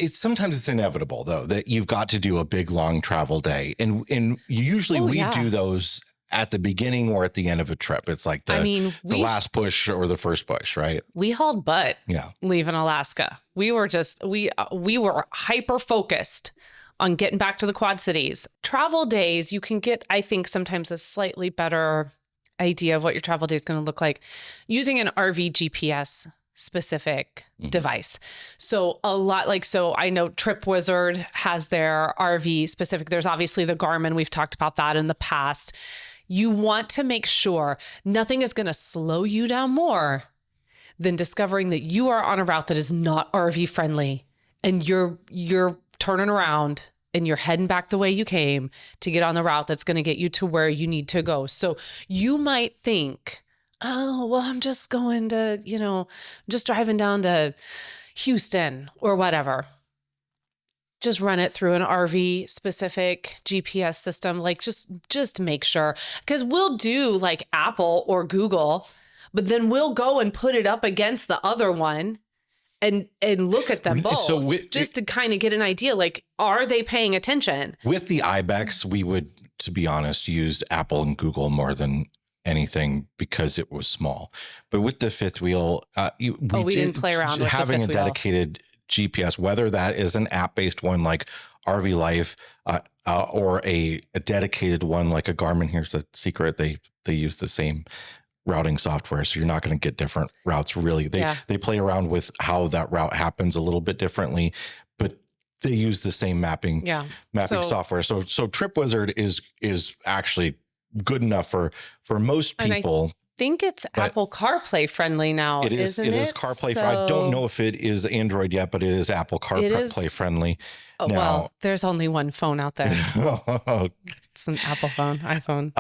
Sometimes it's inevitable though, that you've got to do a big, long travel day. And usually we do those at the beginning or at the end of a trip. It's like the last push or the first push, right?
We hauled butt leaving Alaska. We were hyper focused on getting back to the Quad Cities. Travel days, you can get, I think, sometimes a slightly better idea of what your travel day is going to look like using an RV GPS specific device. So I know Trip Wizard has their RV specific. There's obviously the Garmin. We've talked about that in the past. You want to make sure nothing is going to slow you down more than discovering that you are on a route that is not RV friendly, and you're turning around and you're heading back the way you came to get on the route that's going to get you to where you need to go. So you might think, oh, well, I'm just going to, just driving down to Houston or whatever. Just run it through an RV specific GPS system. Like just make sure, because we'll do like Apple or Google, but then we'll go and put it up against the other one and look at them both, just to kind of get an idea, like, are they paying attention? With
the ibex, we would, to be honest, use Apple and Google more than anything because it was small. But with the fifth wheel, we didn't play around with having a dedicated GPS, whether that is an app-based one like RV Life or a dedicated one like a Garmin. Here's the secret: they use the same routing software, so you're not going to get different routes. Really, they play around with how that route happens a little bit differently, but they use the same mapping software. So Trip Wizard is actually good enough for most people.
I think it's Apple CarPlay friendly now.
It is. It is CarPlay. I don't know if it is Android yet, but it is Apple CarPlay friendly.
Oh, now, well, there's only one phone out there. It's an Apple phone, iPhone.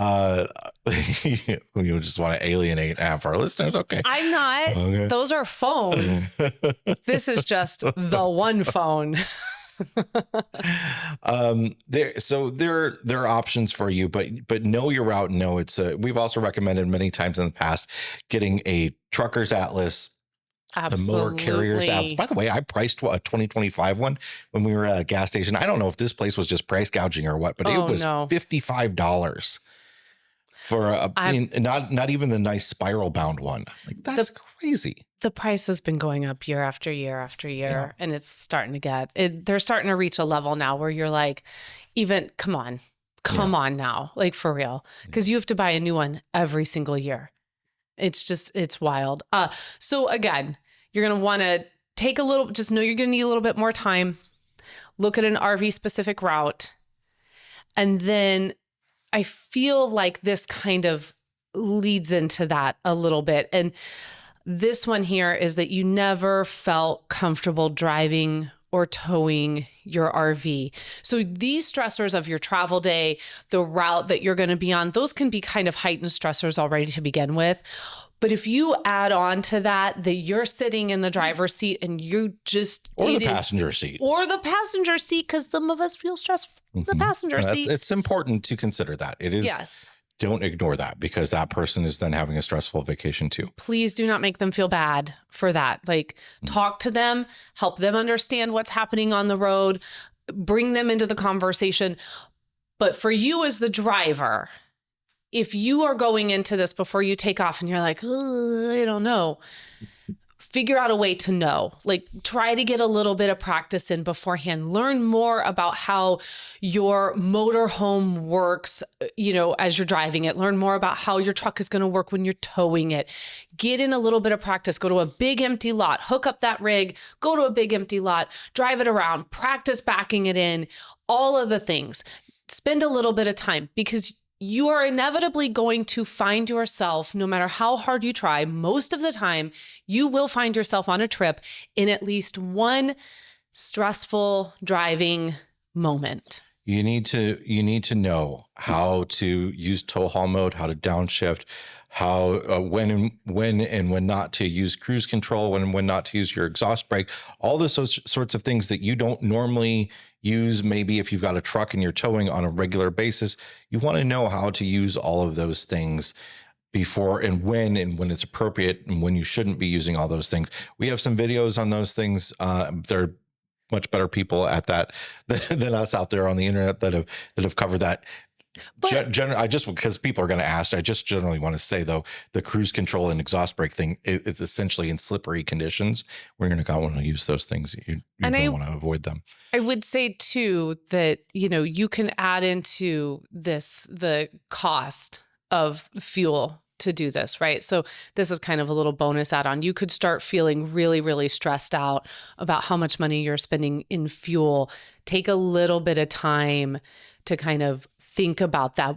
You just want to alienate half our listeners. Okay.
I'm not. Okay. Those are phones. This is just the one phone.
There are options for you, but know your route. No, we've also recommended many times in the past getting a trucker's atlas, the motor carrier's atlas.
Absolutely.
By the way, I priced a 2025 one when we were at a gas station. I don't know if this place was just price gouging or what, but it
Oh,
was
no.
$55 for not even the nice spiral bound one. Like, that's crazy.
The price has been going up year after year after year,
Yeah.
and it's starting to they're starting to reach a level now where you're like, even, come on now, like, for real, because you have to buy a new one every single year. It's wild. So again, you're going to want to just know you're going to need a little bit more time, look at an RV specific route. And then I feel like this kind of leads into that a little bit. And this one here is that you never felt comfortable driving or towing your RV. So these stressors of your travel day, the route that you're going to be on, those can be kind of heightened stressors already to begin with. But if you add on to that you're sitting in the driver's seat and you just
Or the passenger seat.
Because some of us feel stressed in the passenger seat.
It's important to consider that. It is.
Yes.
Don't ignore that, because that person is then having a stressful vacation too.
Please do not make them feel bad for that. Like, talk to them, help them understand what's happening on the road, bring them into the conversation. But for you as the driver, if you are going into this before you take off and you're like, I don't know, figure out a way to know. Like, try to get a little bit of practice in beforehand. Learn more about how your motorhome works, as you're driving it. Learn more about how your truck is going to work when you're towing it. Get in a little bit of practice. Go to a big empty lot, hook up that rig, go to a big empty lot, drive it around, practice backing it in, all of the things. Spend a little bit of time, because you are inevitably going to find yourself, no matter how hard you try, most of the time, you will find yourself on a trip in at least one stressful driving moment.
You need to know how to use tow haul mode, how to downshift, how when and when not to use cruise control, when not to use your exhaust brake, all those sorts of things that you don't normally use. Maybe if you've got a truck and you're towing on a regular basis, you want to know how to use all of those things before and when it's appropriate and when you shouldn't be using all those things. We have some videos on those things. They're much better people at that than us out there on the internet that have covered that. But because people are going to ask, I just generally want to say, though, the cruise control and exhaust brake thing, it's essentially in slippery conditions where you're going to want to use those things. You want to avoid them.
I would say too that, you can add into this the cost of fuel to do this, right? So this is kind of a little bonus add-on. You could start feeling really, really stressed out about how much money you're spending in fuel. Take a little bit of time to kind of think about that.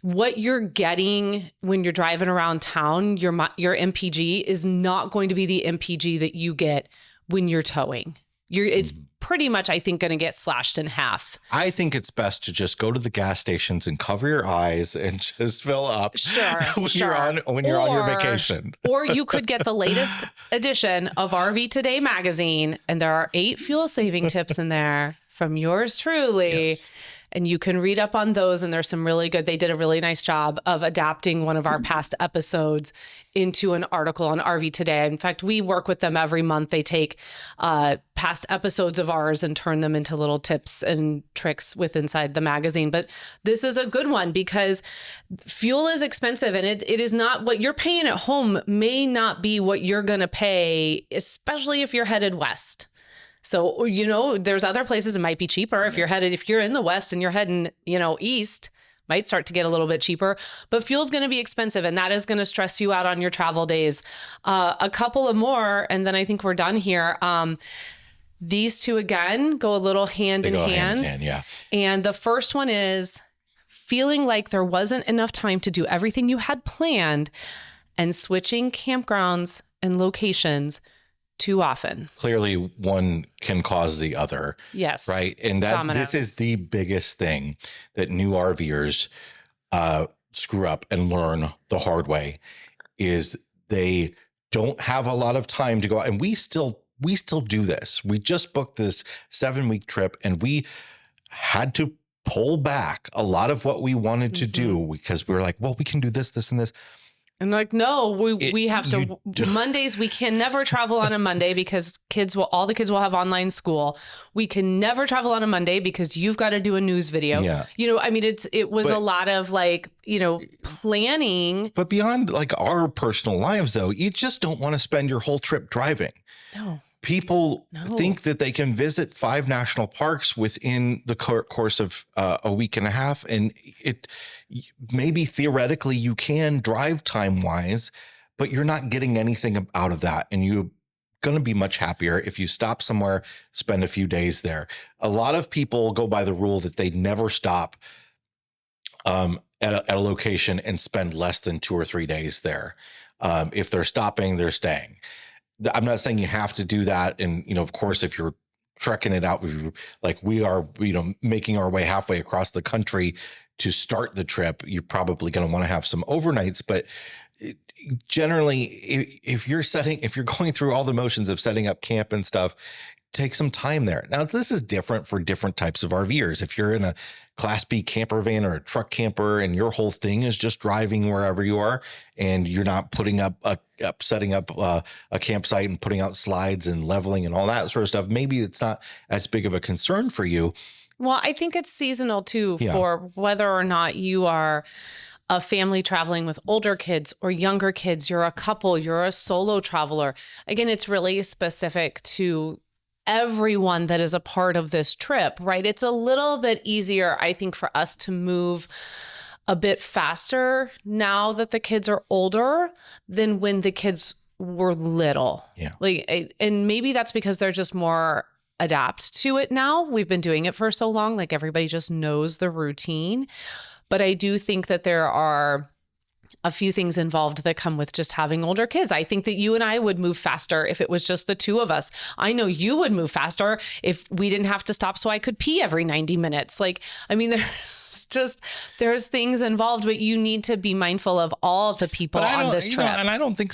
What you're getting when you're driving around town, your MPG is not going to be the MPG that you get when you're towing. It's pretty much, I think, going to get slashed in half.
I think it's best to just go to the gas stations and cover your eyes and just fill up.
Sure.
When you're on your vacation.
Or you could get the latest edition of RV Today magazine, and there are 8 fuel saving tips in there from yours truly.
Yes.
And you can read up on those. And there's some really good, they did a really nice job of adapting one of our past episodes into an article on RV Today. In fact, we work with them every month. They take past episodes of ours and turn them into little tips and tricks inside the magazine. But this is a good one because fuel is expensive, and it is not what you're paying at home may not be what you're going to pay, especially if you're headed west. So, there's other places it might be cheaper if you're in the West and you're heading, east, might start to get a little bit cheaper, but fuel's going to be expensive, and that is going to stress you out on your travel days. A couple of more, and then I think we're done here. These two, again, go a little hand in hand.
Yeah.
And the first one is feeling like there wasn't enough time to do everything you had planned and switching campgrounds and locations too often.
Clearly, one can cause the other.
Yes.
Right. And this is the biggest thing that new RVers screw up and learn the hard way is they don't have a lot of time to go out. And we still we still do this. We just booked this 7-week trip and we had to pull back a lot of what we wanted to do because we were like, well, we can do this, this, and this.
And like, no, we have to Mondays. We can never travel on a Monday because all the kids will have online school. We can never travel on a Monday because you've got to do a news video.
Yeah.
I mean, it was a lot of like, planning.
But beyond like our personal lives, though, you just don't want to spend your whole trip driving.
No.
People think that they can visit 5 national parks within the course of a week and a half. And maybe theoretically you can drive time wise, but you're not getting anything out of that. And you're going to be much happier if you stop somewhere, spend a few days there. A lot of people go by the rule that they never stop at a location and spend less than 2 or 3 days there. If they're stopping, they're staying. I'm not saying you have to do that. And, of course, if you're trekking it out, like we are, making our way halfway across the country to start the trip, you're probably going to want to have some overnights. But generally, if you're going through all the motions of setting up camp and stuff, take some time there. Now, this is different for different types of RVers. If you're in a Class B camper van or a truck camper and your whole thing is just driving wherever you are and you're not setting up a campsite and putting out slides and leveling and all that sort of stuff, maybe it's not as big of a concern for you.
Well, I think it's seasonal too for whether or not you are a family traveling with older kids or younger kids, you're a couple, you're a solo traveler. Again, it's really specific to everyone that is a part of this trip, right? It's a little bit easier, I think, for us to move a bit faster now that the kids are older than when the kids were little.
Yeah.
And maybe that's because they're just more adapt to it now. We've been doing it for so long, like everybody just knows the routine. But I do think that there are a few things involved that come with just having older kids. I think that you and I would move faster if it was just the two of us. I know you would move faster if we didn't have to stop so I could pee every 90 minutes. There's things involved, but you need to be mindful of all the people on this trip.
And I don't think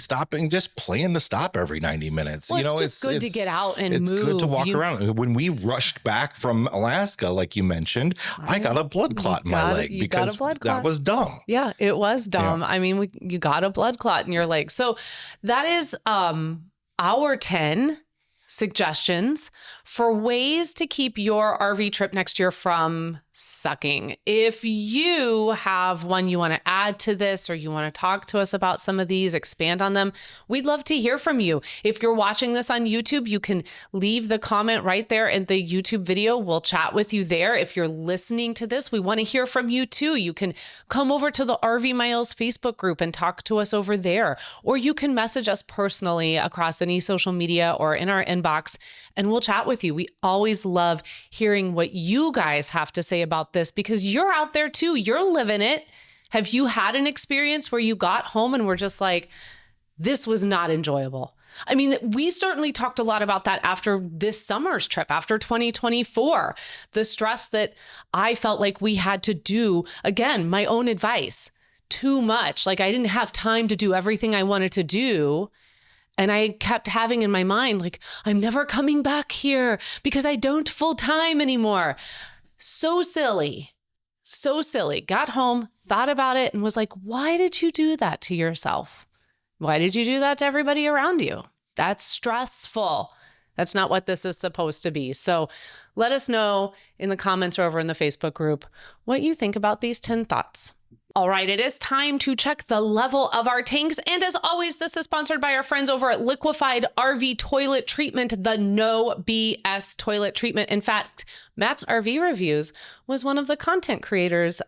just plan to stop every 90 minutes.
Well, it's good to get out and move.
It's good to walk around. When we rushed back from Alaska, like you mentioned, I got a blood clot in my leg because that was dumb.
Yeah, it was dumb. Yeah. I mean, you got a blood clot in your leg. So that is our 10 suggestions for ways to keep your RV trip next year from sucking. If you have one you want to add to this or you want to talk to us about some of these, expand on them, we'd love to hear from you. If you're watching this on YouTube, you can leave the comment right there in the YouTube video. We'll chat with you there. If you're listening to this, we want to hear from you too. You can come over to the RV Miles Facebook group and talk to us over there, or you can message us personally across any social media or in our inbox, and we'll chat with you. We always love hearing what you guys have to say about this because you're out there too. You're living it. Have you had an experience where you got home and were just like, this was not enjoyable? I mean, we certainly talked a lot about that after this summer's trip, after 2024, the stress that I felt like we had to do, again, my own advice, too much. Like I didn't have time to do everything I wanted to do. And I kept having in my mind, like, I'm never coming back here because I don't full time anymore. So silly. So silly. Got home, thought about it, and was like, why did you do that to yourself? Why did you do that to everybody around you? That's stressful. That's not what this is supposed to be. So let us know in the comments or over in the Facebook group what you think about these 10 thoughts. All right, it is time to check the level of our tanks. And as always, this is sponsored by our friends over at Liquefied RV Toilet Treatment, the no BS toilet treatment. In fact, Matt's RV Reviews was one of the content creators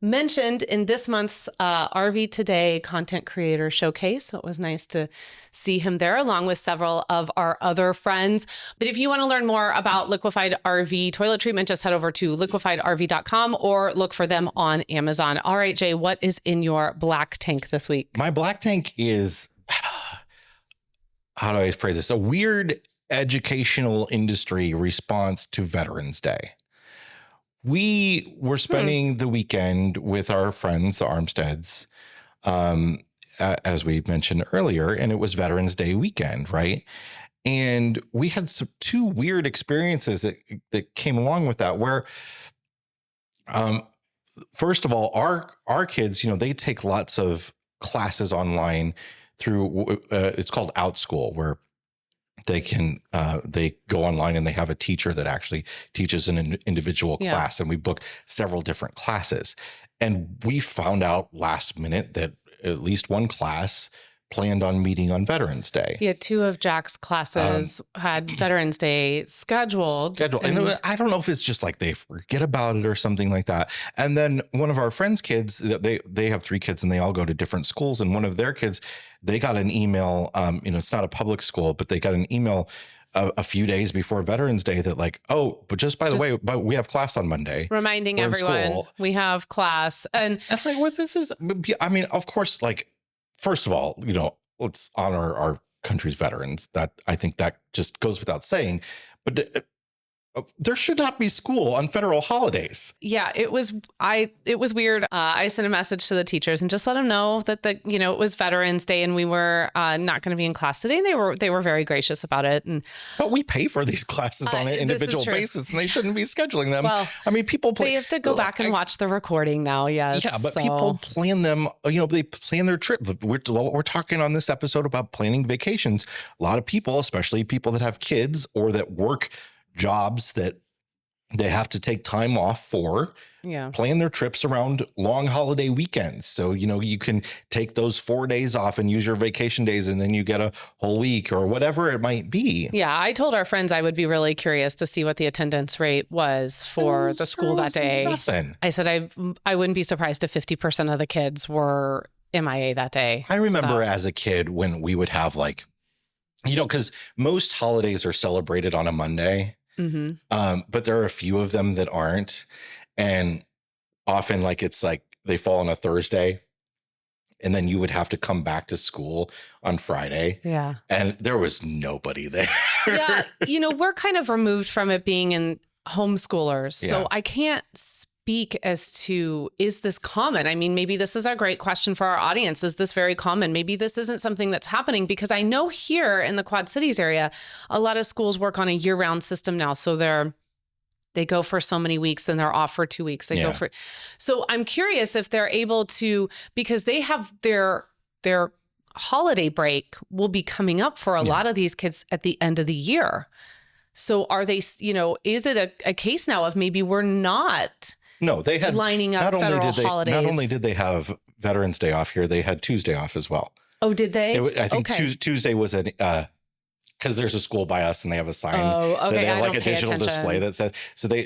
mentioned in this month's RV Today Content Creator Showcase. So it was nice to see him there along with several of our other friends. But if you want to learn more about Liquefied RV Toilet Treatment, just head over to liquefiedrv.com or look for them on Amazon. All right, Jay, what is in your black tank this week?
My black tank is, how do I phrase this? A weird educational industry response to Veterans Day. We were spending the weekend with our friends, the Armsteads, as we mentioned earlier, and it was Veterans Day weekend, right? And we had two weird experiences that came along with that, where, first of all, our kids, they take lots of classes online through, it's called OutSchool, where they go online and they have a teacher that actually teaches an individual class. And we book several different classes. And we found out last minute that at least one class planned on meeting on Veterans Day.
Yeah, two of Jack's classes had Veterans Day scheduled.
And I don't know if it's just like they forget about it or something like that. And then one of our friends' kids, they have 3 kids and they all go to different schools. And one of their kids, they got an email, it's not a public school, but they got an email a few days before Veterans Day that like, oh, but just by the way, but we have class on Monday.
Reminding everyone we have class. And
like, what this is, I mean, of course, like, first of all, let's honor our country's veterans. That I think that just goes without saying. But there should not be school on federal holidays.
Yeah, it was weird. I sent a message to the teachers and just let them know that it was Veterans Day and we were not going to be in class today. And they were very gracious about it.
But we pay for these classes on an individual basis, and they shouldn't be scheduling them.
Well,
I mean, people
they have to go back and watch the recording now. Yes.
Yeah, but people plan them. They plan their trip. We're talking on this episode about planning vacations. A lot of people, especially people that have kids or that work jobs that they have to take time off for, plan their trips around long holiday weekends. So, you can take those 4 days off and use your vacation days, and then you get a whole week or whatever it might be.
Yeah. I told our friends I would be really curious to see what the attendance rate was for the school that day.
Nothing.
I said, I wouldn't be surprised if 50% of the kids were MIA that day.
I remember as a kid when we would have because most holidays are celebrated on a Monday. Mm-hmm. But there are a few of them that aren't. And often it's like they fall on a Thursday and then you would have to come back to school on Friday.
Yeah.
And there was nobody there.
Yeah. We're kind of removed from it being in homeschoolers. So I can't speak as to, is this common? I mean, maybe this is a great question for our audience. Is this very common? Maybe this isn't something that's happening, because I know here in the Quad Cities area, a lot of schools work on a year-round system now. So they go for so many weeks, then they're off for 2 weeks. So I'm curious if they're able to, because they have their holiday break will be coming up for a lot of these kids at the end of the year. So are they, is it a case now of maybe we're not
they had
lining up federal holidays?
Not only did they have Veterans Day off here, they had Tuesday off as well.
Oh, did they?
I think Tuesday was because there's a school by us and they have a sign.
Oh, okay.
They have a digital display that says,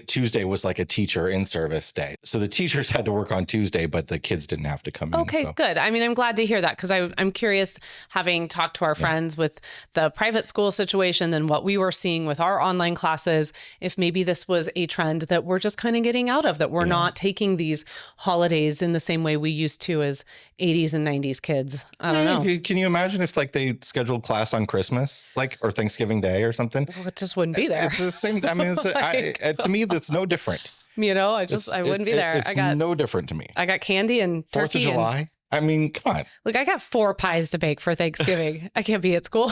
Tuesday was like a teacher in service day. So the teachers had to work on Tuesday, but the kids didn't have to come in.
Okay, good. I mean, I'm glad to hear that, because I'm curious, having talked to our friends with the private school situation and what we were seeing with our online classes, if maybe this was a trend that we're just kind of getting out of, that we're not taking these holidays in the same way we used to as 80s and 90s kids. I don't know.
Can you imagine if they scheduled class on Christmas, or Thanksgiving Day or something?
Well, it just wouldn't be there.
It's the same. I mean, to me, that's no different.
I wouldn't be there.
It's no different to me.
I got candy and turkey.
4th of July. I mean, come on.
Look, I got 4 pies to bake for Thanksgiving. I can't be at school.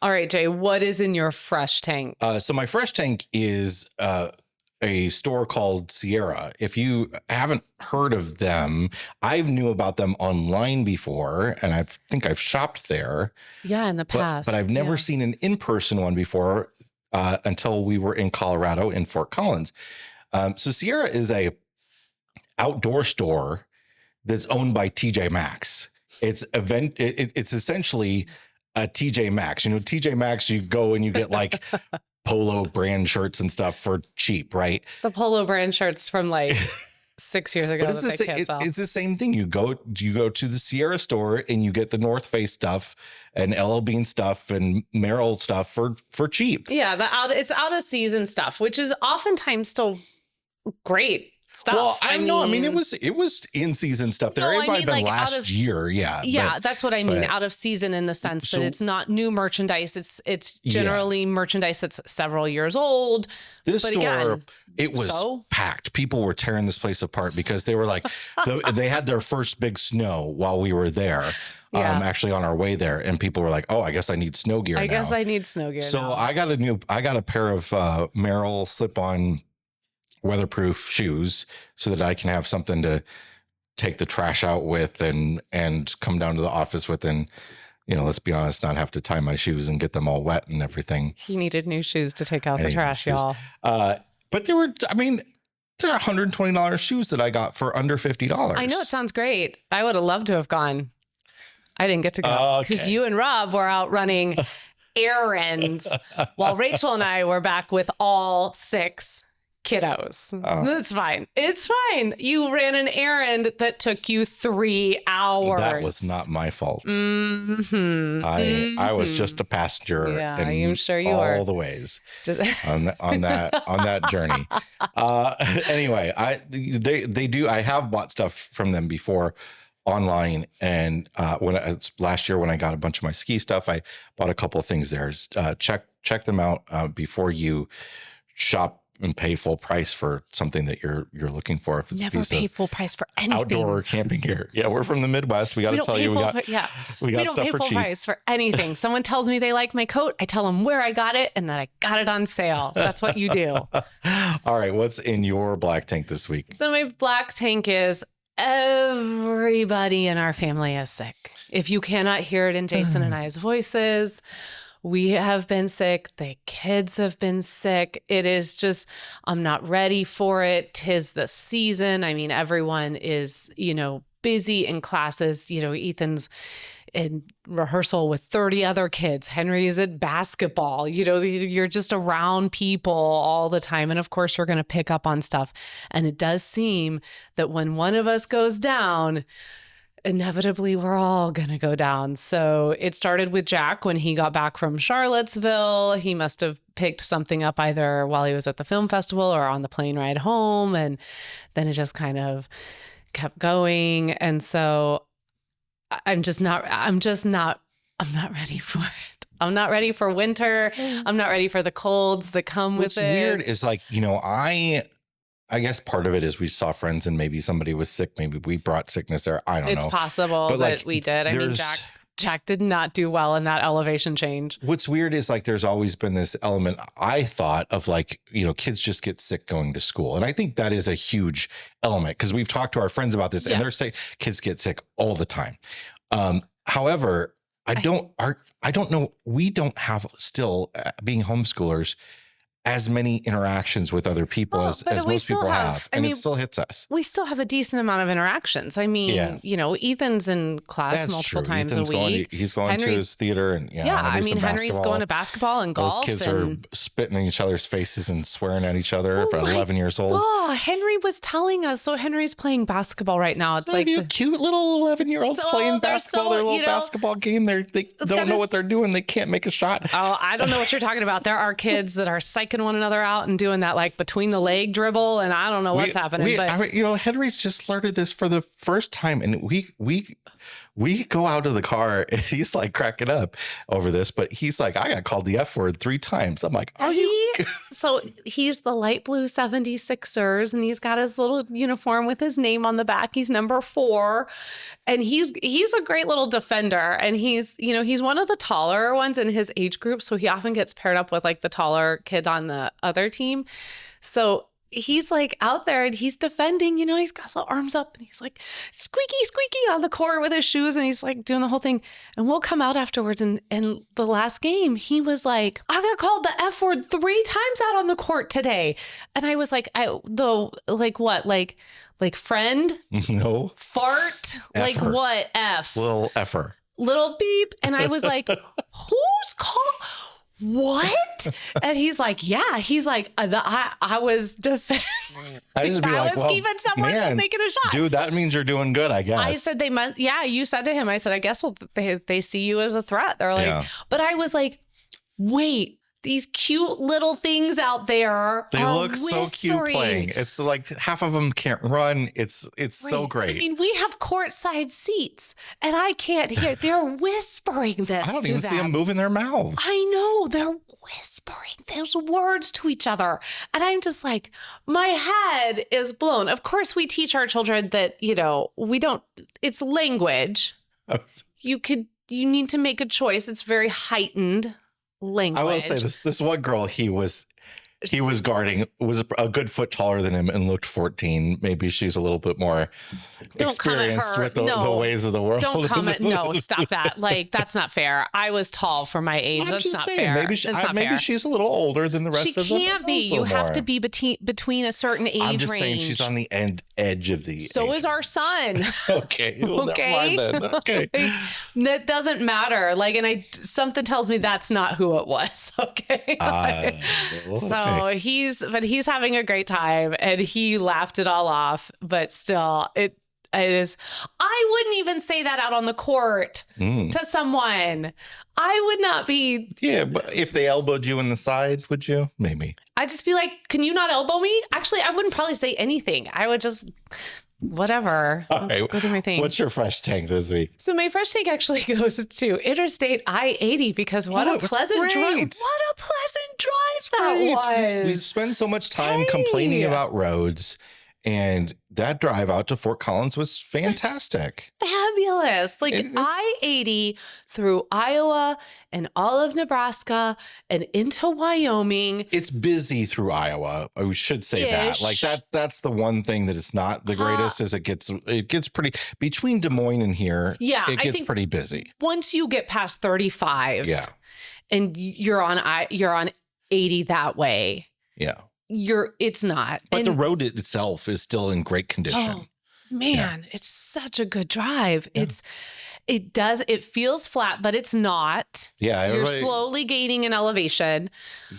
All right, Jay, what is in your fresh tank?
So my fresh tank is a store called Sierra. If you haven't heard of them, I knew about them online before, and I think I've shopped there.
Yeah, in the past.
But I've never seen an in-person one before until we were in Colorado in Fort Collins. So Sierra is a outdoor store that's owned by TJ Maxx. It's essentially a TJ Maxx. TJ Maxx, you go and you get Polo brand shirts and stuff for cheap, right?
The Polo brand shirts from 6 years ago.
But it's the same thing. You go to the Sierra store and you get the North Face stuff and LL Bean stuff and Merrill stuff for cheap.
Yeah, it's out of season stuff, which is oftentimes still great stuff.
Well, I mean, it was in season stuff there. It might have been last year. Yeah.
Yeah, that's what I mean. Out of season in the sense that it's not new merchandise. It's generally merchandise that's several years old.
This store, It was packed. People were tearing this place apart because they were like, they had their first big snow while we were there, actually on our way there. And people were like, oh, I guess I need snow gear now.
I guess I need snow gear
So
now.
I got a pair of Merrell slip-on weatherproof shoes so that I can have something to take the trash out with and come down to the office with, and let's be honest, not have to tie my shoes and get them all wet and everything.
He needed new shoes to take out the trash, y'all.
But they're $120 shoes that I got for under $50.
I know, it sounds great. I would have loved to have gone. I didn't get to go because you and Rob were out running errands while Rachel and I were back with all 6 kiddos. That's fine. It's fine. You ran an errand that took you 3 hours.
That was not my fault. I was just a passenger.
Yeah, I'm sure you
all
were.
the ways on that journey. Anyway, they do. I have bought stuff from them before online, and last year when I got a bunch of my ski stuff, I bought a couple of things there. Check them out before you shop and pay full price for something that you're looking for. If it's
never pay full price for anything.
Outdoor camping gear. Yeah, we're from the Midwest. We got to tell you, we got stuff for cheap. We don't pay full price
for anything. Someone tells me they like my coat, I tell them where I got it and that I got it on sale. That's what you do.
All right, what's in your black tank this week?
So my black tank is everybody in our family is sick. If you cannot hear it in Jason and I's voices, we have been sick. The kids have been sick. It is just, I'm not ready for it. 'Tis the season. I mean, everyone is, busy in classes. Ethan's in rehearsal with 30 other kids. Henry's at basketball. You're just around people all the time. And of course, we're going to pick up on stuff. And it does seem that when one of us goes down, inevitably we're all going to go down. So it started with Jack when he got back from Charlottesville. He must have picked something up either while he was at the film festival or on the plane ride home. And then it just kind of kept going. And so I'm not ready for it. I'm not ready for winter. I'm not ready for the colds that come with it.
What's weird is I guess part of it is we saw friends and maybe somebody was sick. Maybe we brought sickness there. I don't know.
It's possible that we did. I mean, Jack did not do well in that elevation change.
What's weird is there's always been this element, I thought, of kids just get sick going to school. And I think that is a huge element because we've talked to our friends about this and they're saying kids get sick all the time. However, I don't know. We don't have still being homeschoolers as many interactions with other people as most people have. And it still hits us.
We still have a decent amount of interactions. I mean, Ethan's in class multiple times a week.
He's going to his theater and
Henry's going to basketball and golf.
Those kids are spitting in each other's faces and swearing at each other for 11 years old.
Oh, Henry was telling us. So Henry's playing basketball right now. It's
cute little 11-year-olds playing basketball. Their little basketball game. They don't know what they're doing. They can't make a shot.
Oh, I don't know what you're talking about. There are kids that are psyching one another out and doing that between the leg dribble, and I don't know what's happening.
Henry's just learned this for the first time, and we go out of the car and he's cracking up over this, but he's I got called the F word 3 times. I'm like, are you?
So he's the light blue 76ers and he's got his little uniform with his name on the back. He's number 4 and he's a great little defender. And he's one of the taller ones in his age group. So he often gets paired up with the taller kid on the other team. So he's out there and he's defending, he's got his little arms up and he's squeaky on the court with his shoes and he's doing the whole thing. And we'll come out afterwards and the last game, he was I got called the F word 3 times out on the court today. And I was friend?
No.
Fart?
Effer.
What? F?
Little effer.
Little beep. And I was who's called? What? And he's yeah. He's I was defending.
I just be
I was keeping someone from making a shot.
Dude, that means you're doing good, I guess.
I said they must. Yeah, you said to him. I said, I guess they see you as a threat. They're but I was wait. these cute little things out there.
They look
whispering.
so cute playing. It's like half of them can't run. It's so great.
I mean, we have courtside seats, and I can't hear. They're whispering this.
I don't even see them moving their mouths.
I know, they're whispering those words to each other, and I'm just like, my head is blown. Of course, we teach our children that we don't. It's language. You need to make a choice. It's very heightened language.
I will say this one girl he was guarding was a good foot taller than him and looked 14. Maybe she's a little bit more experienced with the ways of the world.
Don't comment. No, stop that. Like, that's not fair. I was tall for my age.
I'm
that's
just
not
saying,
fair.
Maybe she's a little older than the rest of them.
She can't be. You have to be between a certain age range.
I'm just saying she's on the edge of the
So
age.
is our son.
Okay. Well,
Okay.
never mind then. Okay.
That doesn't matter. Like, and something tells me that's not who it was. Okay. So he's having a great time, and he laughed it all off, but still it is. I wouldn't even say that out on the court to someone. I would not be.
Yeah, but if they elbowed you in the side, would you? Maybe.
I'd just be like, can you not elbow me? Actually, I wouldn't probably say anything. I would just, whatever. I'll just go do my thing.
What's your fresh tank this week?
So my fresh take actually goes to Interstate I-80 because what a pleasant drive. What a pleasant drive that was.
We spend so much time complaining about roads, and that drive out to Fort Collins was fantastic.
Fabulous. Like I-80 through Iowa and all of Nebraska and into Wyoming.
It's busy through Iowa. I should say that. Like that's the one thing that it's not the greatest is it gets pretty between Des Moines and here.
Yeah,
it gets pretty busy.
Once you get past 35 and you're on 80 that way.
Yeah.
It's not.
But the road itself is still in great condition.
Oh, man, it's such a good drive. Yeah. It feels flat, but it's not.
Yeah.
You're slowly gaining in elevation.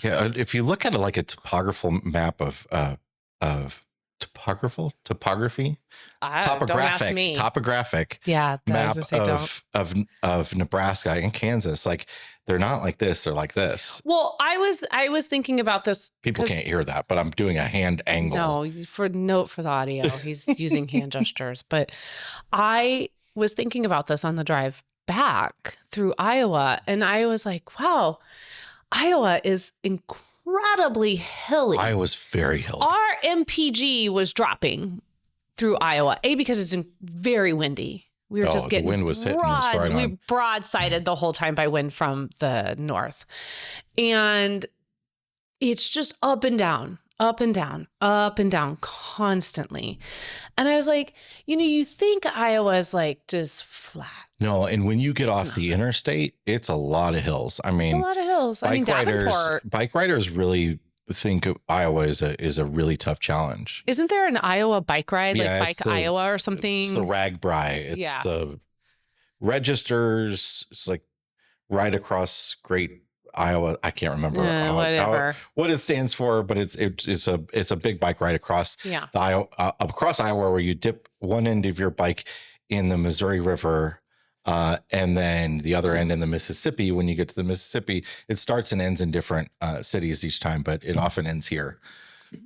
Yeah. If you look at it like a topography map of topography, topographic map of Nebraska and Kansas, like they're not like this, they're like this.
Well, I was thinking about this.
People can't hear that, but I'm doing a hand angle.
No, for the audio, he's using hand gestures. But I was thinking about this on the drive back through Iowa, and I was like, wow, Iowa is incredibly hilly.
Iowa's very hilly.
Our MPG was dropping through Iowa, because it's very windy. We were just getting
the wind was hitting us right on.
We broadsided the whole time by wind from the north. And it's just up and down, up and down, up and down constantly. And I was like, you think Iowa's like just flat.
No, and when you get off the interstate, it's a lot of hills. I mean,
it's a lot of hills.
Bike riders really think of Iowa is a really tough challenge.
Isn't there an Iowa bike ride, Iowa or something?
It's the RAGBRAI. It's the registers. It's like right across Great Iowa. I can't remember what it stands for, but it's a big bike ride across across Iowa, where you dip one end of your bike in the Missouri River. And then the other end in the Mississippi. When you get to the Mississippi, it starts and ends in different cities each time, but it often ends here.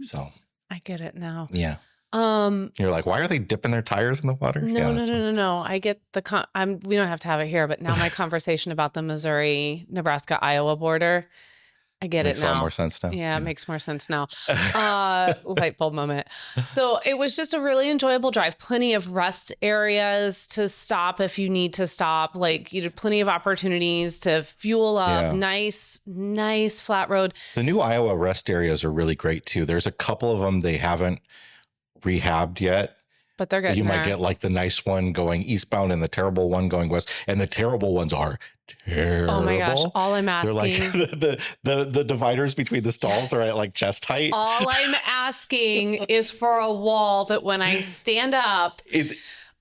So
I get it now.
Yeah. You're like, why are they dipping their tires in the water?
No. I get we don't have to have it here, but now my conversation about the Missouri, Nebraska, Iowa border. I get it now. Makes a lot
more sense now.
Yeah, it makes more sense now. Light bulb moment. So it was just a really enjoyable drive. Plenty of rest areas to stop if you need to stop. Like, plenty of opportunities to fuel up. Nice flat road.
The new Iowa rest areas are really great too. There's a couple of them they haven't rehabbed yet.
But they're getting
might get like the nice one going eastbound and the terrible one going west. And the terrible ones are terrible.
Oh my gosh. All I'm asking.
They're like the dividers between the stalls are at like chest height.
All I'm asking is for a wall that when I stand up,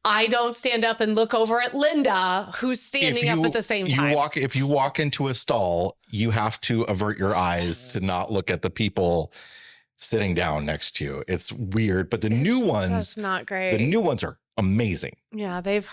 I don't stand up and look over at Linda, who's standing up at the same time.
If you walk into a stall, you have to avert your eyes to not look at the people sitting down next to you. It's weird, but the new ones,
that's not great.
The new ones are amazing.
Yeah, they've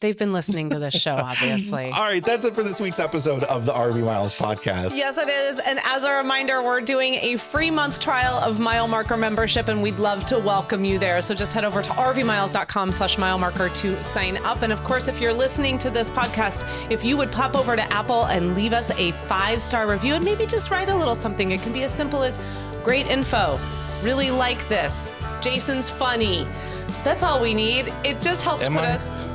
been listening to this show, obviously.
All right, that's it for this week's episode of the RV Miles podcast.
Yes, it is. And as a reminder, we're doing a free month trial of Mile Marker membership, and we'd love to welcome you there. So just head over to rvmiles.com/milemarker to sign up. And of course, if you're listening to this podcast, if you would pop over to Apple and leave us a 5-star review and maybe just write a little something. It can be as simple as great info, really like this, Jason's funny. That's all we need. It just helps some of us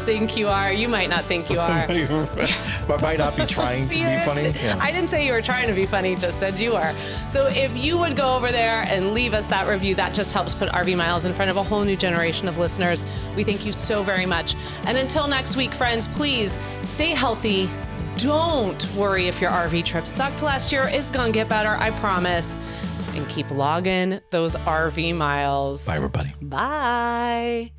think you are. You might not think you are.
I might not be trying to be funny. Yeah.
I didn't say you were trying to be funny, just said you are. So if you would go over there and leave us that review, that just helps put RV Miles in front of a whole new generation of listeners. We thank you so very much. And until next week, friends, please stay healthy. Don't worry if your RV trip sucked last year. It's going to get better, I promise. And keep logging those RV miles.
Bye, everybody.
Bye.